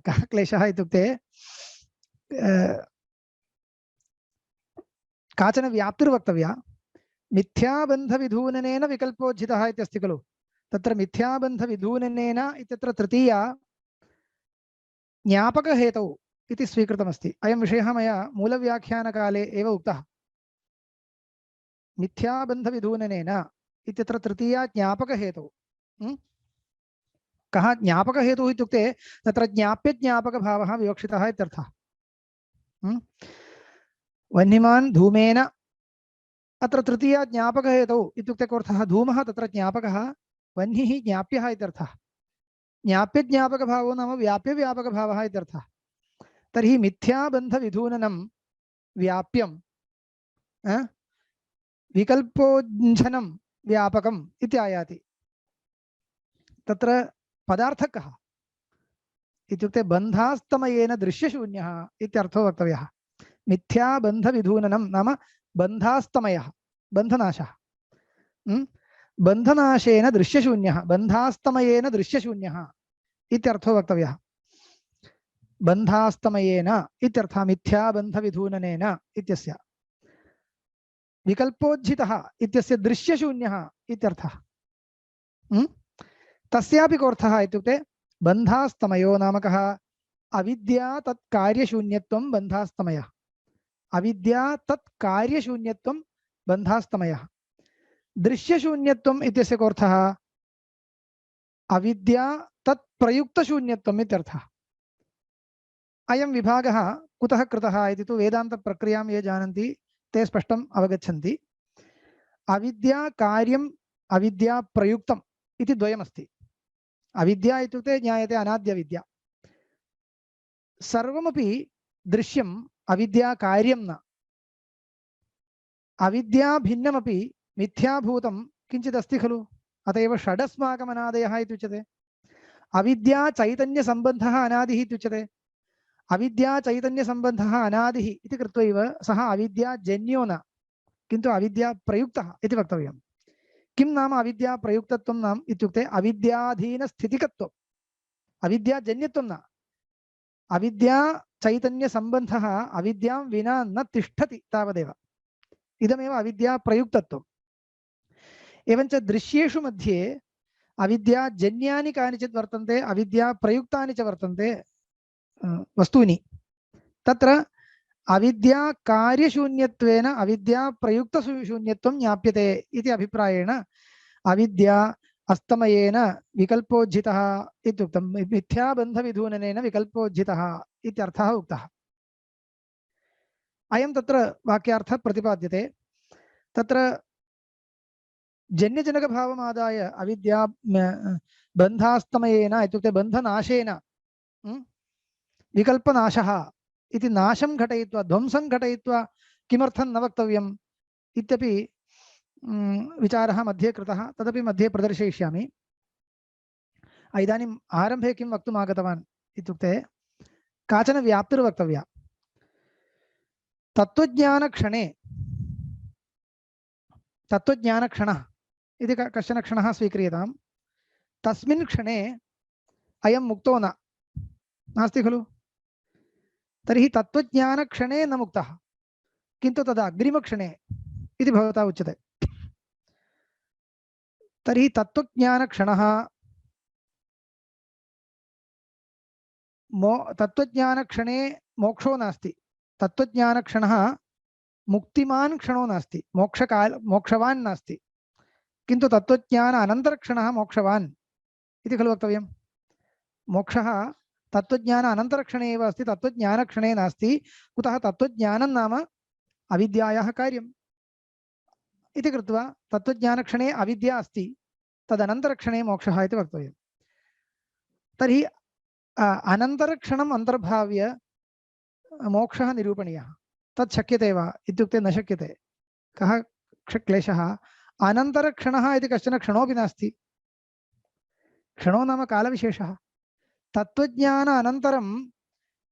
कः क्लेशः इत्युक्ते काचन व्याप्तिर्वक्तव्या। मिथ्याबन्धविधूननेन विकल्पोज्झितः इत्यस्ति खलु। तत्र मिथ्याबन्धविधूननेन इत्यत्र तृतीया ज्ञापकहेतौ इति स्वीकृतमस्ति। अयं विषयः मया मूलव्याख्यानकाले एव उक्तः। मिथ्याबन्धविधूननेन इत्यत्र तृतीया ज्ञापकहेतौ। कः ज्ञापकहेतुः इत्युक्ते तत्र ज्ञाप्यज्ञापकभावः विवक्षितः इत्यर्थः। वह्निमान् धूमेन, अत्र तृतीया ज्ञापकहेतौ इत्युक्ते कोऽर्थः? धूमः तत्र ज्ञापकः, वह्निः ज्ञाप्यः इत्यर्थः। ज्ञाप्यज्ञापकभावो नाम व्याप्यव्यापकभावः इत्यर्थः। तर्हि मिथ्याबन्धविधूननं व्याप्यं विकल्पोज्झनं व्यापकम् इत्यायाति। तत्र पदार्थः कः इत्युक्ते बन्धास्तमयेन दृश्यशून्यः इत्यर्थो वक्तव्यः। मिथ्याबन्धविधूननं नाम बन्धास्तमयः, बन्धनाशः। बन्धनाशेन दृश्यशून्यः, बन्धास्तमयेन दृश्यशून्यः इत्यर्थो वक्तव्यः। बन्धास्तमयेन इत्यर्थः मिथ्याबन्धविधूननेन इत्यस्य। विकल्पोज्झितः इत्यस्य दृश्यशून्यः इत्यर्थः। तस्यापि कोऽर्थः इत्युक्ते बन्धास्तमयो नाम कः? अविद्या तत्कार्यशून्यत्वं बन्धास्तमयः। अविद्या तत्कार्यशून्यत्वं बन्धास्तमयः। दृश्यशून्यत्वम् इत्यस्य कोऽर्थः? अविद्या तत्प्रयुक्तशून्यत्वम् इत्यर्थः। अयं विभागः कुतः कृतः इति तु वेदान्तप्रक्रियां ये जानन्ति ते स्पष्टम् अवगच्छन्ति। अविद्या कार्यम् अविद्या प्रयुक्तम् इति द्वयमस्ति। अविद्या इत्युक्ते ज्ञायते अनाद्यविद्या। सर्वमपि दृश्यम् अविद्या कार्यं न। अविद्या भिन्नमपि मिथ्याभूतं किञ्चित् अस्ति खलु। अत एव षडस्माकमनादयः इत्युच्यते। अविद्या चैतन्यसम्बन्धः अनादिः इत्युच्यते। अविद्या चैतन्यसम्बन्धः अनादिः इति कृत्वैव सः अविद्याजन्यो न, किन्तु अविद्या प्रयुक्तः इति वक्तव्यम्। किं नाम अविद्या प्रयुक्तत्वं नाम इत्युक्ते अविद्याधीनस्थितिकत्वम्, अविद्याजन्यत्वं न। अविद्या चैतन्यसम्बन्धः अविद्यां विना न तिष्ठति तावदेव, इदमेव अविद्या प्रयुक्तत्वम्। एवञ्च दृश्येषु मध्ये अविद्याजन्यानि कानिचित् वर्तन्ते, अविद्या प्रयुक्तानि च वर्तन्ते वस्तूनि। तत्र अविद्या कार्यशून्यत्वेन अविद्या प्रयुक्तशून्यत्वं ज्ञाप्यते इति अभिप्रायेण अविद्या अस्तमयेन विकल्पोज्झितः इत्युक्तं। मिथ्याबन्धविधूननेन विकल्पोज्झितः इत्यर्थः उक्तः। अयं तत्र वाक्यार्थः प्रतिपाद्यते। तत्र जन्यजनकभावमादाय अविद्या बन्धास्तमयेन इत्युक्ते बन्धनाशेन विकल्पनाशः इति नाशं घटयित्वा ध्वंसं घटयित्वा किमर्थं न वक्तव्यम् इत्यपि विचारः मध्ये कृतः। तदपि मध्ये प्रदर्शयिष्यामि। इदानीम् आरम्भे किं वक्तुम् आगतवान् इत्युक्ते काचन व्याप्तिर्वक्तव्या। तत्त्वज्ञानक्षणः इति कश्चन क्षणः स्वीक्रियताम्। तस्मिन् क्षणे अयं मुक्तो नास्ति खलु। तर्हि तत्त्वज्ञानक्षणे न मुक्तः, किन्तु तदा अग्रिमक्षणे इति भवता उच्यते। तर्हि तत्त्वज्ञानक्षणः तत्त्वज्ञानक्षणे मोक्षो नास्ति। तत्त्वज्ञानक्षणः मुक्तिमान् क्षणो नास्ति, मोक्षवान् नास्ति, किन्तु तत्त्वज्ञान अनन्तरक्षणः मोक्षवान् इति खलु वक्तव्यम्। मोक्षः तत्त्वज्ञान अनन्तरक्षणे एव अस्ति, तत्त्वज्ञानक्षणे नास्ति। कुतः? तत्त्वज्ञानं नाम अविद्यायाः कार्यम्। इति कृत्वा तत्त्वज्ञानक्षणे अविद्या अस्ति, तदनन्तरक्षणे मोक्षः इति वक्तव्यम्। तर्हि अनन्तरक्षणम् अन्तर्भाव्य मोक्षः निरूपणीयः। तत् शक्यते वा इत्युक्ते न शक्यते। कः क्लेशः? अनन्तरक्षणः इति कश्चन क्षणोऽपि नास्ति। क्षणो नाम कालविशेषः। तत्त्वज्ञान अनन्तरम्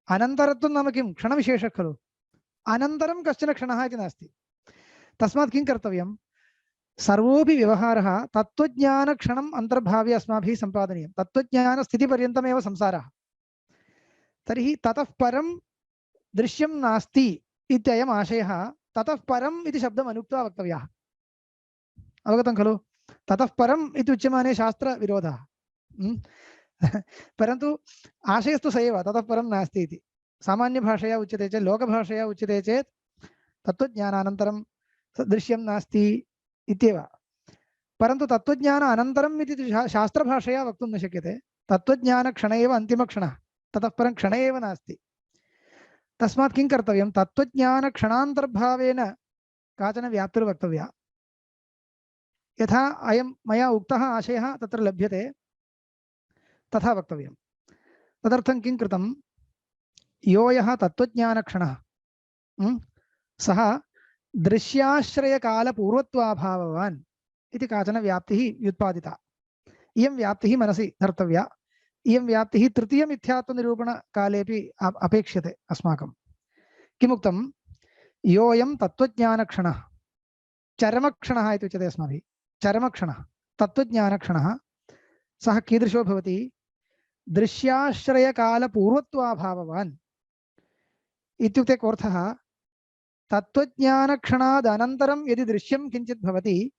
अनन्तरत्वं नाम किं? क्षणविशेषः खलु। अनन्तरं कश्चन क्षणः इति नास्ति। तस्मात् किं कर्तव्यं? सर्वोऽपि व्यवहारः तत्त्वज्ञानक्षणम् अन्तर्भाव्य अस्माभिः सम्पादनीयं। तत्त्वज्ञानस्थितिपर्यन्तमेव संसारः। तर्हि ततः परं दृश्यं नास्ति इत्ययम् आशयः ततः परम् इति शब्दम् अनुक्त्वा वक्तव्यः। अवगतं खलु? ततः परम् इति उच्यमाने शास्त्रविरोधः। परन्तु आशयस्तु स एव, ततः परं नास्ति इति। सामान्यभाषया उच्यते चेत्, लोकभाषया उच्यते चेत् तत्त्वज्ञानानन्तरं दृश्यं नास्ति इत्येव। परन्तु तत्त्वज्ञान अनन्तरम् इति शास्त्रभाषया वक्तुं न शक्यते। तत्त्वज्ञानक्षण एव अन्तिमक्षणः, ततः परं क्षण एव नास्ति। तस्मात् किं कर्तव्यं? तत्त्वज्ञानक्षणान्तर्भावेन काचन व्याप्तिर्वक्तव्या। यथा अयं मया उक्तः आशयः तत्र लभ्यते तथा वक्तव्यं। तदर्थं किं कृतं? यो यः तत्त्वज्ञानक्षणः सः दृश्याश्रयकालपूर्वत्वाभाववान् इति काचन व्याप्तिः व्युत्पादिता। इयं व्याप्तिः मनसि धर्तव्या। इयं व्याप्तिः तृतीयमिथ्यात्वनिरूपणकालेपि अपेक्ष्यते अस्माकं। किमुक्तं? योऽयं तत्त्वज्ञानक्षणः, चरमक्षणः इति उच्यते अस्माभिः। चरमक्षणः तत्त्वज्ञानक्षणः सः कीदृशो भवति? दृश्याश्रयकालपूर्वत्वाभाववान्। इत्युक्ते कोऽर्थः? तत्त्वज्ञानक्षणाद् अनन्तरं यदि दृश्यं किञ्चित् भवति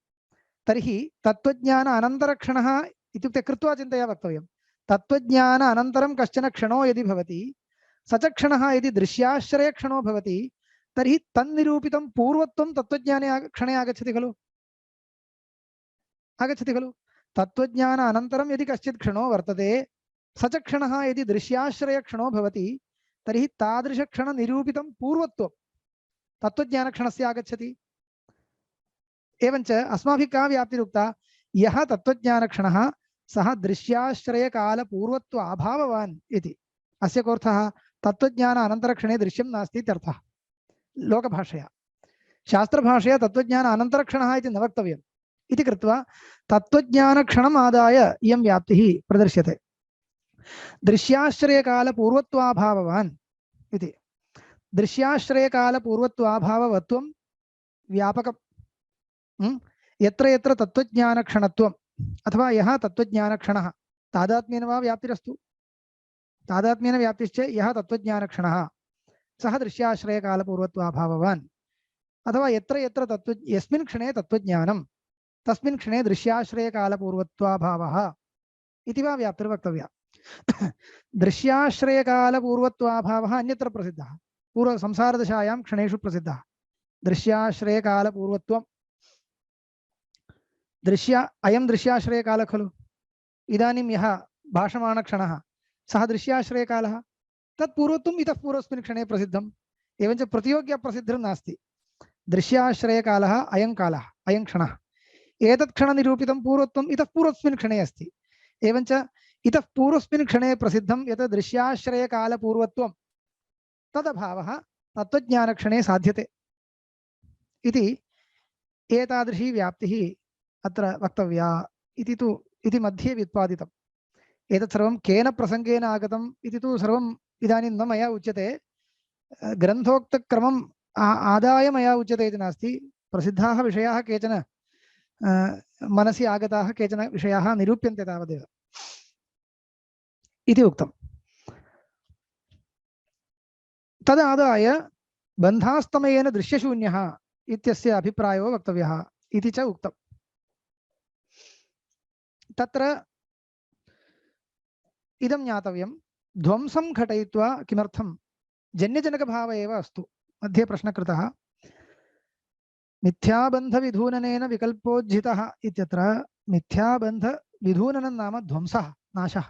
तर्हि तत्त्वज्ञान अनन्तरक्षणः इत्युक्ते कृत्वा चिन्तया वक्तव्यं। तत्त्वज्ञान अनन्तरं कश्चन क्षणो यदि भवति, स च क्षणः यदि दृश्याश्रयक्षणो भवति तर्हि तन्निरूपितं पूर्वत्वं तत्त्वज्ञाने क्षणे आगच्छति खलु। आगच्छति खलु। तत्त्वज्ञान अनन्तरं यदि कश्चित् क्षणो वर्तते, स च क्षणः यदि दृश्याश्रयक्षणो भवति तर्हि तादृशक्षणनिरूपितं पूर्वत्वं तत्त्वज्ञानक्षणस्य आगच्छति। एवञ्च अस्माभिः का व्याप्तिरुक्ता? यः तत्त्वज्ञानक्षणः सः दृश्याश्रयकालपूर्वत्व अभाववान् इति। अस्य कोऽर्थः? तत्त्वज्ञान अनन्तरक्षणे दृश्यं नास्ति इत्यर्थः लोकभाषया। शास्त्रभाषया तत्त्वज्ञान अनन्तरक्षणः इति न वक्तव्यम् इति कृत्वा तत्त्वज्ञानक्षणम् आदाय इयं व्याप्तिः प्रदर्श्यते। दृश्याश्रयकालपूर्वत्वाभाववान् इति। दृश्याश्रयकालपूर्वत्वाभाववत्वं व्यापकं। यत्र यत्र तत्त्वज्ञानक्षणत्वम् अथवा यः तत्त्वज्ञानक्षणः तादात्म्येन वा व्याप्तिरस्तु, तादात्म्येन व्याप्तिश्च यः तत्त्वज्ञानक्षणः सः दृश्याश्रयकालपूर्वत्वाभाववान्। अथवा यत्र यत्र यस्मिन् क्षणे तत्त्वज्ञानं तस्मिन् क्षणे दृश्याश्रयकालपूर्वत्वाभावः इति वा व्याप्तिर्वक्तव्या। दृश्याश्रयकालपूर्वत्वाभावः अन्यत्र प्रसिद्धः, पूर्वसंसारदशायां क्षणेषु प्रसिद्धः। दृश्याश्रयकालपूर्वत्वं अयं दृश्याश्रयकालः खलु। इदानीं यः भाषमाणक्षणः सः दृश्याश्रयकालः। तत्पूर्वत्वम् इतः पूर्वस्मिन् क्षणे प्रसिद्धम्। एवञ्च प्रतियोग्यप्रसिद्धिर् नास्ति। दृश्याश्रयकालः अयं कालः, अयं क्षणः। एतत् क्षणनिरूपितं पूर्वत्वम् इतः पूर्वस्मिन् क्षणे अस्ति। एवञ्च इतः पूर्वस्मिन् क्षणे प्रसिद्धं यत् दृश्याश्रयकालपूर्वत्वं तदभावः तत्त्वज्ञानक्षणे साध्यते इति एतादृशी व्याप्तिः अत्र वक्तव्या इति मध्ये व्युत्पादितम्। एतत् सर्वं केन प्रसङ्गेन आगतम् इति तु सर्वम् इदानीं न मया उच्यते। ग्रन्थोक्तक्रमम् आदाय मया उच्यते इति नास्ति। प्रसिद्धाः विषयाः केचन मनसि आगताः, केचन विषयाः निरूप्यन्ते तावदेव इति उक्तम्। तदादाय बन्धास्तमयेन दृश्यशून्यः इत्यस्य अभिप्रायो वक्तव्यः इति च उक्तम्। तत्र इदं ज्ञातव्यं, ध्वंसं घटयित्वा किमर्थं जन्यजनकभाव एव अस्तु। मध्ये प्रश्नः कृतः, मिथ्याबन्धविधूननेन विकल्पोज्झितः इत्यत्र मिथ्याबन्धविधूननं नाम ध्वंसः, नाशः।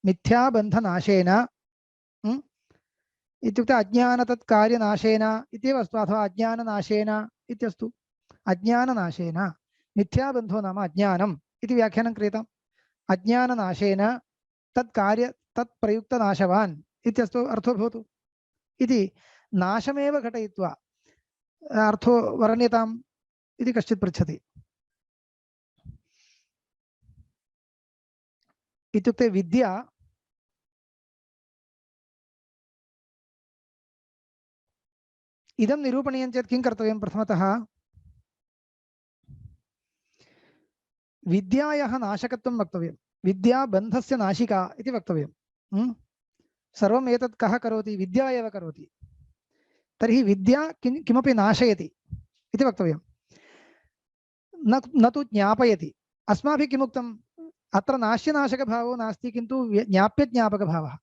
मिथ्याबन्धनाशेन इत्युक्ते अज्ञानतत्कार्यनाशेन इत्येव अस्तु, अथवा अज्ञाननाशेन इत्यस्तु। अज्ञाननाशेन मिथ्याबन्धो नाम अज्ञानम् इति व्याख्यानं क्रियताम् अज्ञाननाशेन तत्प्रयुक्तनाशवान् इत्यस्तु अर्थो भवतु इति नाशमेव घटयित्वा अर्थो वर्ण्यताम् इति कश्चित् पृच्छति इत्युक्ते विद्या इदं निरूपणीयं चेत् किं कर्तव्यं प्रथमतः विद्यायाः नाशकत्वं वक्तव्यं विद्या बन्धस्य नाशिका इति वक्तव्यं सर्वम् एतत् कः करोति विद्या एव करोति तर्हि विद्या किमपि नाशयति इति वक्तव्यं न तु ज्ञापयति अस्माभिः किमुक्तम् अत्र नाश्यनाशकभावो नास्ति किन्तु ज्ञाप्यज्ञापकभावः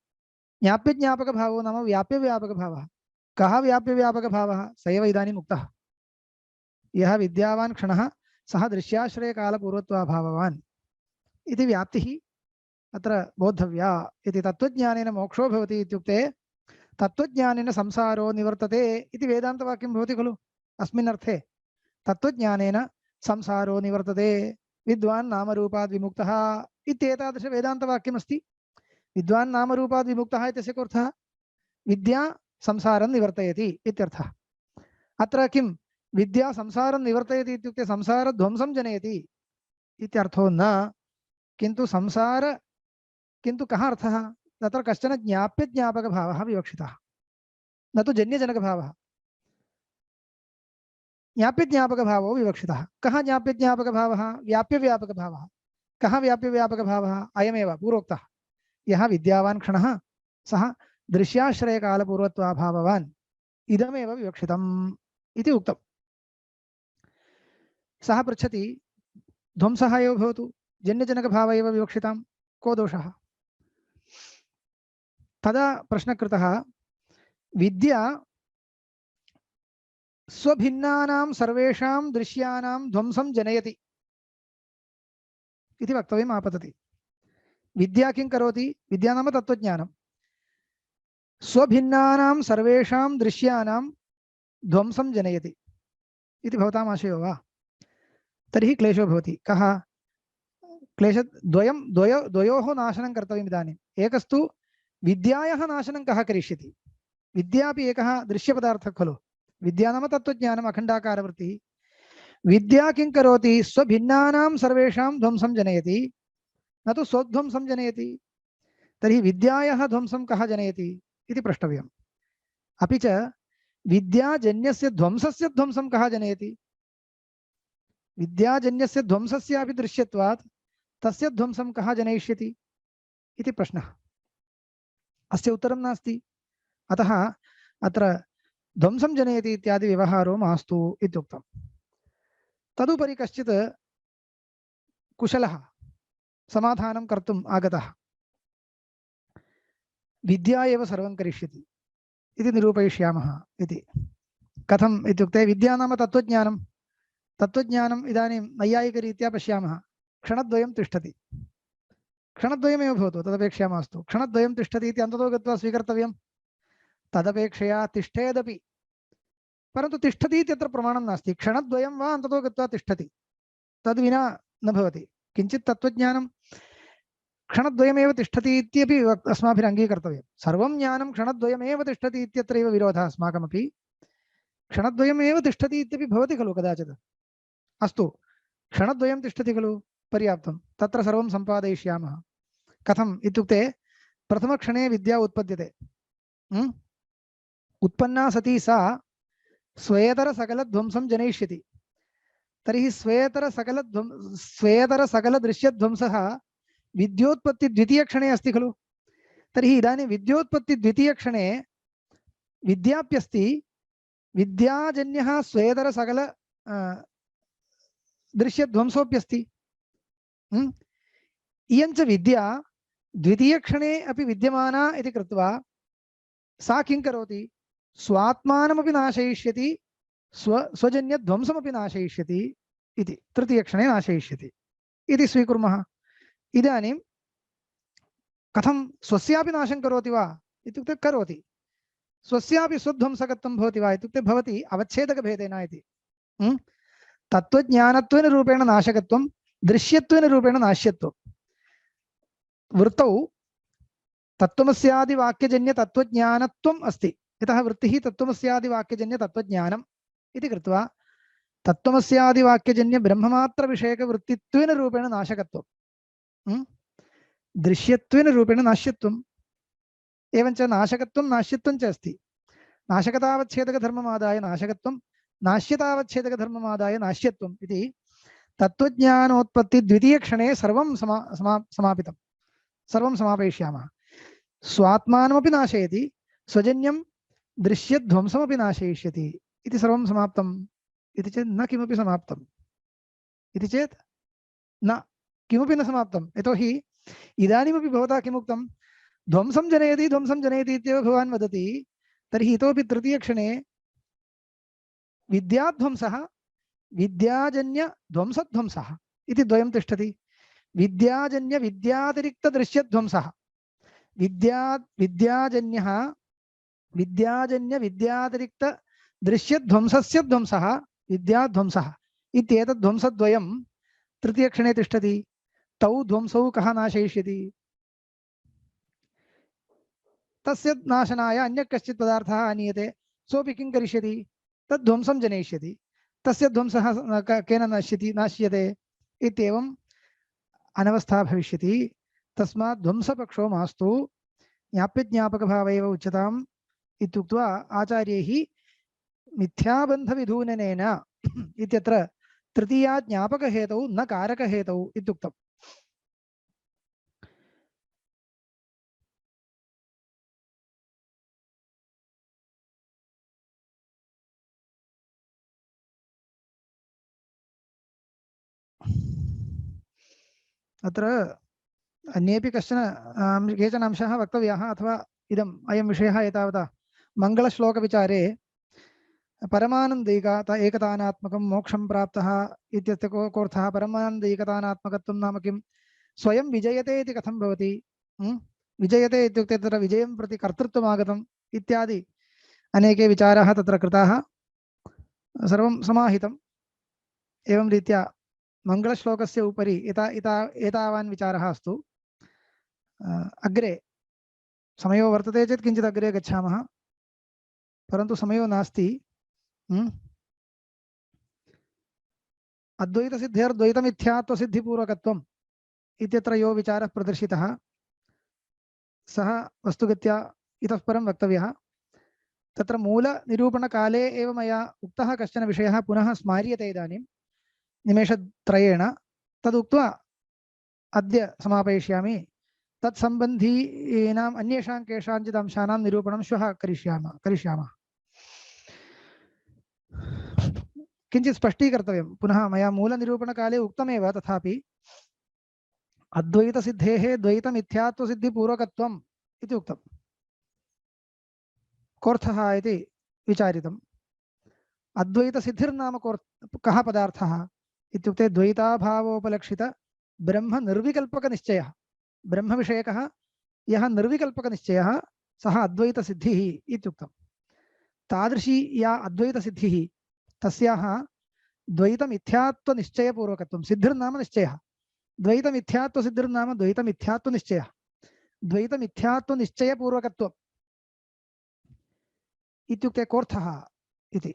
ज्ञाप्यज्ञापकभावो नाम व्याप्यव्यापकभावः कः व्याप्यव्यापकभावः स एव इदानीम् उक्तः यः विद्यावान् क्षणः सः दृश्याश्रयकालपूर्वत्वाभाववान् इति व्याप्तिः अत्र बोद्धव्या इति तत्त्वज्ञानेन मोक्षो भवति इत्युक्ते तत्त्वज्ञानेन संसारो निवर्तते इति वेदान्तवाक्यं भवति खलु अस्मिन् अर्थे तत्त्वज्ञानेन संसारो निवर्तते विद्वान् नामरूपाद् विमुक्तः इत्येतादृश वेदान्तवाक्यमस्ति विद्वान् नामरूपाद् विमुक्तः इत्यस्य कोऽर्थः विद्या संसारं निवर्तयति इत्यर्थः अत्र किं विद्या संसारं निवर्तयति इत्युक्ते संसारध्वंसं जनयति इत्यर्थो न किन्तु किन्तु कः अर्थः तत्र कश्चन ज्ञाप्यज्ञापकभावः विवक्षितः न तु जन्यजनकभावः ज्ञाप्यज्ञापकभावो विवक्षितः कः ज्ञाप्यज्ञापकभावः व्याप्यव्यापकभावः कः व्याप्यव्यापकभावः अयमेव पूर्वोक्तः यः विद्यावान् क्षणः सः दृश्याश्रयकालपूर्वत्वाभाववान् इदमेव विवक्षितम् इति उक्तम् सः पृच्छति ध्वंसः एव भवतु जन्यजनकभावः एव विवक्षितां को दोषः तदा प्रश्नः कृतः विद्या स्वभिन्नानां सर्वेषां दृश्यानां ध्वंसं जनयति इति वक्तव्यम् आपतति विद्या किं करोति विद्या नाम तत्त्वज्ञानं स्वभिन्नानां सर्वेषां दृश्यानां ध्वंसं जनयति इति भवताम् आशयो वा तर्हि क्लेशो भवति कः द्वयोः नाशनं कर्तव्यम् इदानीम् एकस्तु विद्यायाः नाशनं कः करिष्यति विद्यापि एकः दृश्यपदार्थः खलु विद्या नाम तत्त्वज्ञानम् अखण्डाकारवृत्तिः विद्या किं करोति स्वभिन्नानां सर्वेषां ध्वंसं जनयति न तु स्वध्वंसं जनयति तर्हि विद्यायाः ध्वंसं कः जनयति इति प्रष्टव्यम् अपि च विद्याजन्यस्य ध्वंसस्य ध्वंसं कः जनयति विद्याजन्यस्य ध्वंसस्यापि दृश्यत्वात् तस्य ध्वंसं कः जनयिष्यति इति प्रश्नः अस्य उत्तरं नास्ति अतः अत्र ध्वंसं जनयति इत्यादि व्यवहारो मास्तु इत्युक्तम् तदुपरि कश्चित् कुशलः समाधानं कर्तुम् आगतः विद्या एव सर्वं करिष्यति इति निरूपयिष्यामः इति कथम् इत्युक्ते विद्या नाम तत्त्वज्ञानं तत्त्वज्ञानम् इदानीं नैयायिकरीत्या पश्यामः क्षणद्वयं तिष्ठति क्षणद्वयमेव भवतु तदपेक्षया मास्तु क्षणद्वयं तिष्ठति इति अन्ततो गत्वा स्वीकर्तव्यं तदपेक्षया तिष्ठेदपि परन्तु तिष्ठति इत्यत्र प्रमाणं नास्ति क्षणद्वयं वा अन्ततो गत्वा तिष्ठति तद्विना न भवति किञ्चित् तत्त्वज्ञानं क्षणद्वयमेव तिष्ठति इत्यपि अस्माभिः अङ्गीकर्तव्यं सर्वं ज्ञानं क्षणद्वयमेव तिष्ठति इत्यत्रैव विरोधः अस्माकमपि क्षणद्वयमेव तिष्ठति इत्यपि भवति खलु कदाचित् अस्तु क्षणद्वयं तिष्ठति खलु पर्याप्तं तत्र सर्वं सम्पादयिष्यामः कथम् इत्युक्ते प्रथमक्षणे विद्या उत्पद्यते उत्पन्ना सती सा स्वेतरसकलध्वंसं जनयिष्यति तर्हि स्वेतरसकलदृश्यध्वंसः विद्योत्पत्तिद्वितीयक्षणे अस्ति खलु तर्हि इदानीं विद्योत्पत्तिद्वितीयक्षणे विद्याप्यस्ति विद्याजन्यः स्वेतरसकल दृश्यध्वंसोऽप्यस्ति इयञ्च विद्या द्वितीयक्षणे अपि विद्यमाना इति कृत्वा सा किं करोति स्वात्मानमपि नाशयिष्यति स्वजन्यध्वंसमपि नाशयिष्यति इति तृतीयक्षणे नाशयिष्यति इति स्वीकुर्मः इदानीं कथं स्वस्यापि नाशं करोति वा इत्युक्ते करोति स्वस्यापि स्वध्वंसकत्वं भवति वा इत्युक्ते भवति अवच्छेदकभेदेन इति तत्त्वज्ञानत्वेन रूपेण नाशकत्वं, दृश्यत्वेन रूपेण नाश्यत्वं। वृत्तौ तत्त्वमस्यादिवाक्यजन्य तत्त्वज्ञानत्वम् अस्ति, यतः वृत्तिः तत्त्वमस्यादिवाक्यजन्य तत्त्वज्ञानम् इति कृत्वा तत्त्वमस्यादिवाक्यजन्य ब्रह्ममात्रविषयकवृत्तित्वेन रूपेण नाशकत्वं, दृश्यत्वेन रूपेण नाश्यत्वम्, एवञ्च नाशकत्वं नाश्यत्वं च अस्ति। नाशकतावच्छेदकधर्ममादाय नाशकत्वं, नाश्यतावच्छेदकधर्ममादाय नाश्यत्वम् इति तत्त्वज्ञानोत्पत्ति द्वितीयक्षणे सर्वं समापितं, सर्वं समापयिष्यामः। स्वात्मानमपि नाशयति, स्वजन्यं दृश्यध्वंसमपि नाशयिष्यति इति सर्वं समाप्तम् इति चेत् न किमपि समाप्तम् इति चेत् न किमपि न समाप्तं। यतोहि इदानीमपि भवता किमुक्तं, ध्वंसं जनयति इत्येव भवान् वदति, तर्हि इतोपि तृतीयक्षणे विद्याध्वंसः विद्याजन्यध्वंसध्वंसः इति द्वयं तिष्ठति। विद्याजन्य विद्यातिरिक्तदृश्यध्वंसः, विद्याजन्यः विद्याजन्य विद्यातिरिक्तदृश्यध्वंसस्य ध्वंसः विद्याध्वंसः इत्येतद् ध्वंसद्वयं तृतीयक्षणे तिष्ठति। तौ ध्वंसौ कः नाशयिष्यति? तस्य नाशनाय अन्यः कश्चित् पदार्थः आनीयते, सोऽपि किं करिष्यति? तद् ध्वंसं जनयिष्यति। तस्य ध्वंसः केन नाश्यते इत्येवम् अनवस्था भविष्यति। तस्मात् ध्वंसपक्षो मास्तु, ज्ञाप्यज्ञापकभाव एव उच्यताम् इत्युक्त्वा आचार्यैः मिथ्याबन्धविधूननेन इत्यत्र तृतीया ज्ञापकहेतौ न कारकहेतौ इत्युक्तम्। अत्र अन्येपि केचन अंशाः वक्तव्याः, अथवा इदम् अयं विषयः एतावता मङ्गलश्लोकविचारे परमानन्दैका एकतानात्मकं मोक्षं प्राप्तः इत्यस्य कोऽर्थः? परमानन्दैकतानात्मकत्वं नाम किं? स्वयं विजयते इति कथं भवति? विजयते इत्युक्ते तत्र विजयं प्रति कर्तृत्वम् आगतम् इत्यादि अनेके विचाराः तत्र कृताः, सर्वं समाहितम्। एवं रीत्या मङ्गलश्लोकस्य उपरि एतावान् विचारः अस्तु। अग्रे समयो वर्तते चेत् किञ्चित् अग्रे गच्छामः, परन्तु समयो नास्ति। अद्वैतसिद्धेर्द्वैतमिथ्यात्वसिद्धिपूर्वकत्वम् इत्यत्र यो विचारः प्रदर्शितः सः वस्तुगत्या इतः परं वक्तव्यः। तत्र मूलनिरूपणकाले एव मया उक्तः कश्चन विषयः पुनः स्मार्यते इदानीं निमेषत्रयेण, तदुक्त्वा अद्य समापयिष्यामि। तत्सम्बन्धीनाम् अन्येषां केषाञ्चित् अंशानां निरूपणं श्वः करिष्यामः। किञ्चित् स्पष्टीकर्तव्यं। पुनः मया मूलनिरूपणकाले उक्तमेव, तथापि अद्वैतसिद्धेः द्वैतमिथ्यात्वसिद्धिपूर्वकत्वम् इति उक्तं। कोऽर्थः इति विचारितम्। अद्वैतसिद्धिर्नाम कः पदार्थः इत्युक्ते द्वैताभावोपलक्षित ब्रह्मनिर्विकल्पकनिश्चयः, ब्रह्मविषयकः यः निर्विकल्पकनिश्चयः सः अद्वैतसिद्धिः इत्युक्तं। तादृशी या अद्वैतसिद्धिः तस्याः द्वैतमिथ्यात्वनिश्चयपूर्वकत्वं। सिद्धिर्नाम निश्चयः, द्वैतमिथ्यात्वसिद्धिर्नाम द्वैतमिथ्यात्वनिश्चयः, द्वैतमिथ्यात्वनिश्चयपूर्वकत्वम् इत्युक्ते कोऽर्थः इति।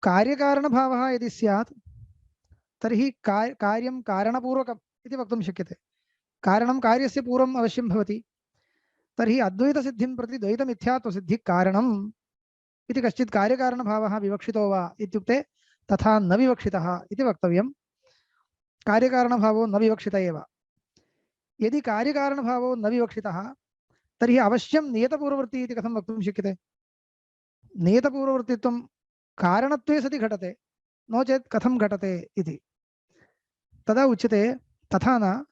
कार्यकारणभावः यदि स्यात् तर्हि कार्यं कारणपूर्वकम् इति वक्तुं शक्यते। कारणं कार्यस्य पूर्वम् अवश्यं भवति। तर्हि अद्वैतसिद्धिं प्रति द्वैतमिथ्यात्वसिद्धिः कारणम् इति कश्चित् कार्यकारणभावः विवक्षितो वा इत्युक्ते तथा न विवक्षितः इति वक्तव्यं। कार्यकारणभावो न विवक्षित एव। यदि कार्यकारणभावो न विवक्षितः तर्हि अवश्यं नियतपूर्ववृत्ति इति कथं वक्तुं शक्यते? नियतपूर्ववृत्तित्वं कारणत्वे सति घटते, नो चेत् कथं घटते इति। तदा उच्यते तथा न,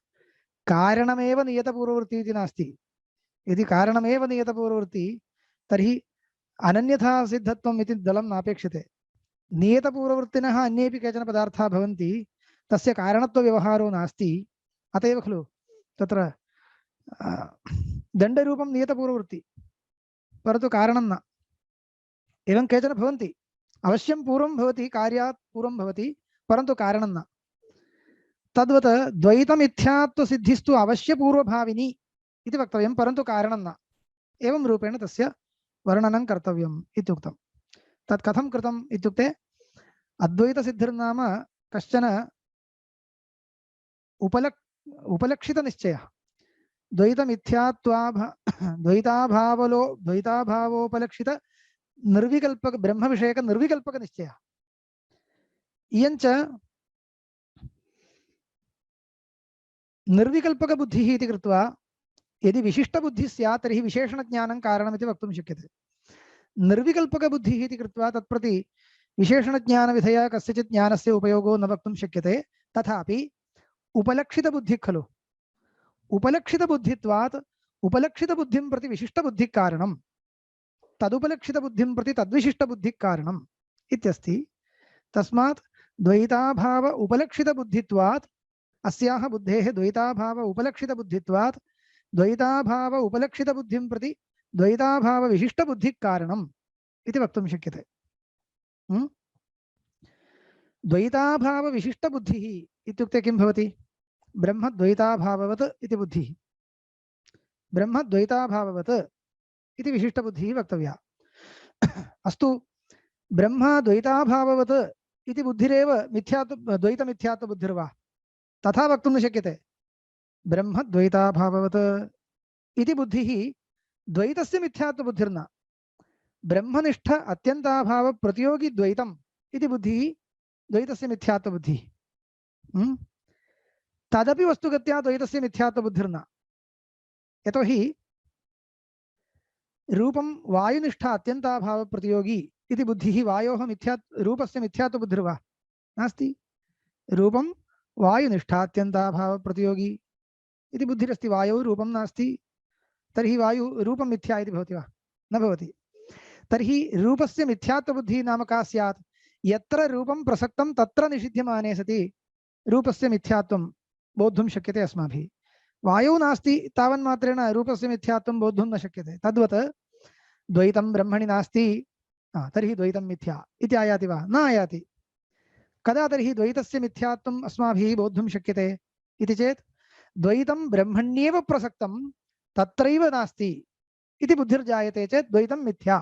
कारणमेव नियतपूर्ववृत्ति इति नास्ति। यदि कारणमेव नियतपूर्ववृत्ति तर्हि अनन्यथा सिद्धत्वम् इति दलं नापेक्षते। नियतपूर्ववृत्तिनः अन्येपि केचन पदार्थाः भवन्ति, तस्य कारणत्वव्यवहारो नास्ति। अत एव खलु तत्र दण्डरूपं नियतपूर्ववृत्ति, परन्तु कारणं न। एवं केचन भवन्ति, अवश्यं पूर्वं भवति, कार्यात् पूर्वं भवति, परन्तु कारणं न। तद्वत् द्वैतमिथ्यात्वसिद्धिस्तु अवश्यपूर्वभाविनी इति वक्तव्यं, परन्तु कारणं न। एवं रूपेण तस्य वर्णनं कर्तव्यम् इत्युक्तं। तत् कथं कृतम् इत्युक्ते अद्वैतसिद्धिर्नाम कश्चन उपलक्षितनिश्चयः। द्वैताभावोपलक्षित निर्विकल्पक ब्रह्मविषयक निर्विकल्पक निश्चयः। इयञ्च निर्विकल्पक बुद्धिः इति कृत्वा यदि विशिष्टबुद्धिः स्यात् तर्हि विशेषणज्ञानं कारणमिति वक्तुं शक्यते। निर्विकल्पकबुद्धिः इति कृत्वा तत्प्रति विशेषणज्ञानविधया कस्यचित् ज्ञानस्य उपयोगो न वक्तुं शक्यते। तथापि उपलक्षितबुद्धिः खलु, उपलक्षितबुद्धित्वात् उपलक्षितबुद्धिं प्रति विशिष्टबुद्धिः कारणं, तदुपलक्षितबुद्धिं प्रति तद्विशिष्टबुद्धिः कारणम् इत्यस्ति। तस्मात् द्वैताभाव उपलक्षितबुद्धित्वात् अस्याः बुद्धेः द्वैताभाव उपलक्षितबुद्धित्वात् द्वैताभाव उपलक्षितबुद्धिं प्रति द्वैताभाव विशिष्टबुद्धिः कारणम् इति वक्तुं शक्यते। द्वैताभाव विशिष्टबुद्धिः इत्युक्ते किं भवति? ब्रह्मद्वैताभाववत् इति बुद्धिः, ब्रह्मद्वैताभाववत् इति विशिष्टबुद्धिः वक्तव्या। अस्तु, ब्रह्मद्वैताभाववत् इति बुद्धिरेव मिथ्यात्व द्वैतमिथ्यात्वबुद्धिर्वा? तथा वक्तुं न शक्यते। ब्रह्मद्वैताभाववत् इति बुद्धिः द्वैतस्य मिथ्यात्वबुद्धिर्न, ब्रह्मनिष्ठ अत्यन्ताभाव प्रतियोगी द्वैतम् इति बुद्धिः द्वैतस्य मिथ्यात्वबुद्धिः। तदपि वस्तुगत्या द्वैतस्य मिथ्यात्वबुद्धिर्न। यतोहि रूपं वायुनिष्ठ अत्यन्ताभाव प्रतियोगी इति बुद्धिः वायोः रूपस्य मिथ्यात्वबुद्धिर्वा? नास्ति। रूपं वायुनिष्ठ अत्यन्ताभाव प्रतियोगी इति बुद्धिरस्ति, वायौ रूपं नास्ति, तर्हि वायु रूपं मिथ्या इति भवति वा? न भवति। तर्हि रूपस्य मिथ्यात्वबुद्धिः नाम का स्यात्? यत्र रूपं प्रसक्तं तत्र निषिध्यमाने सति रूपस्य मिथ्यात्वं बोद्धुं शक्यते अस्माभिः। वायौ नास्ति तावन्मात्रेण रूपस्य मिथ्यात्वं बोद्धुं न शक्यते। तद्वत् द्वैतं ब्रह्मणि नास्ति, तर्हि द्वैतं मिथ्या इति आयाति वा? न आयाति। कदा तर्हि द्वैतस्य मिथ्यात्वम् अस्माभिः बोद्धुं शक्यते इति चेत् द्वैतं ब्रह्मण्येव प्रसक्तं तत्रैव नास्ति इति बुद्धिर्जायते चेत् द्वैतं मिथ्या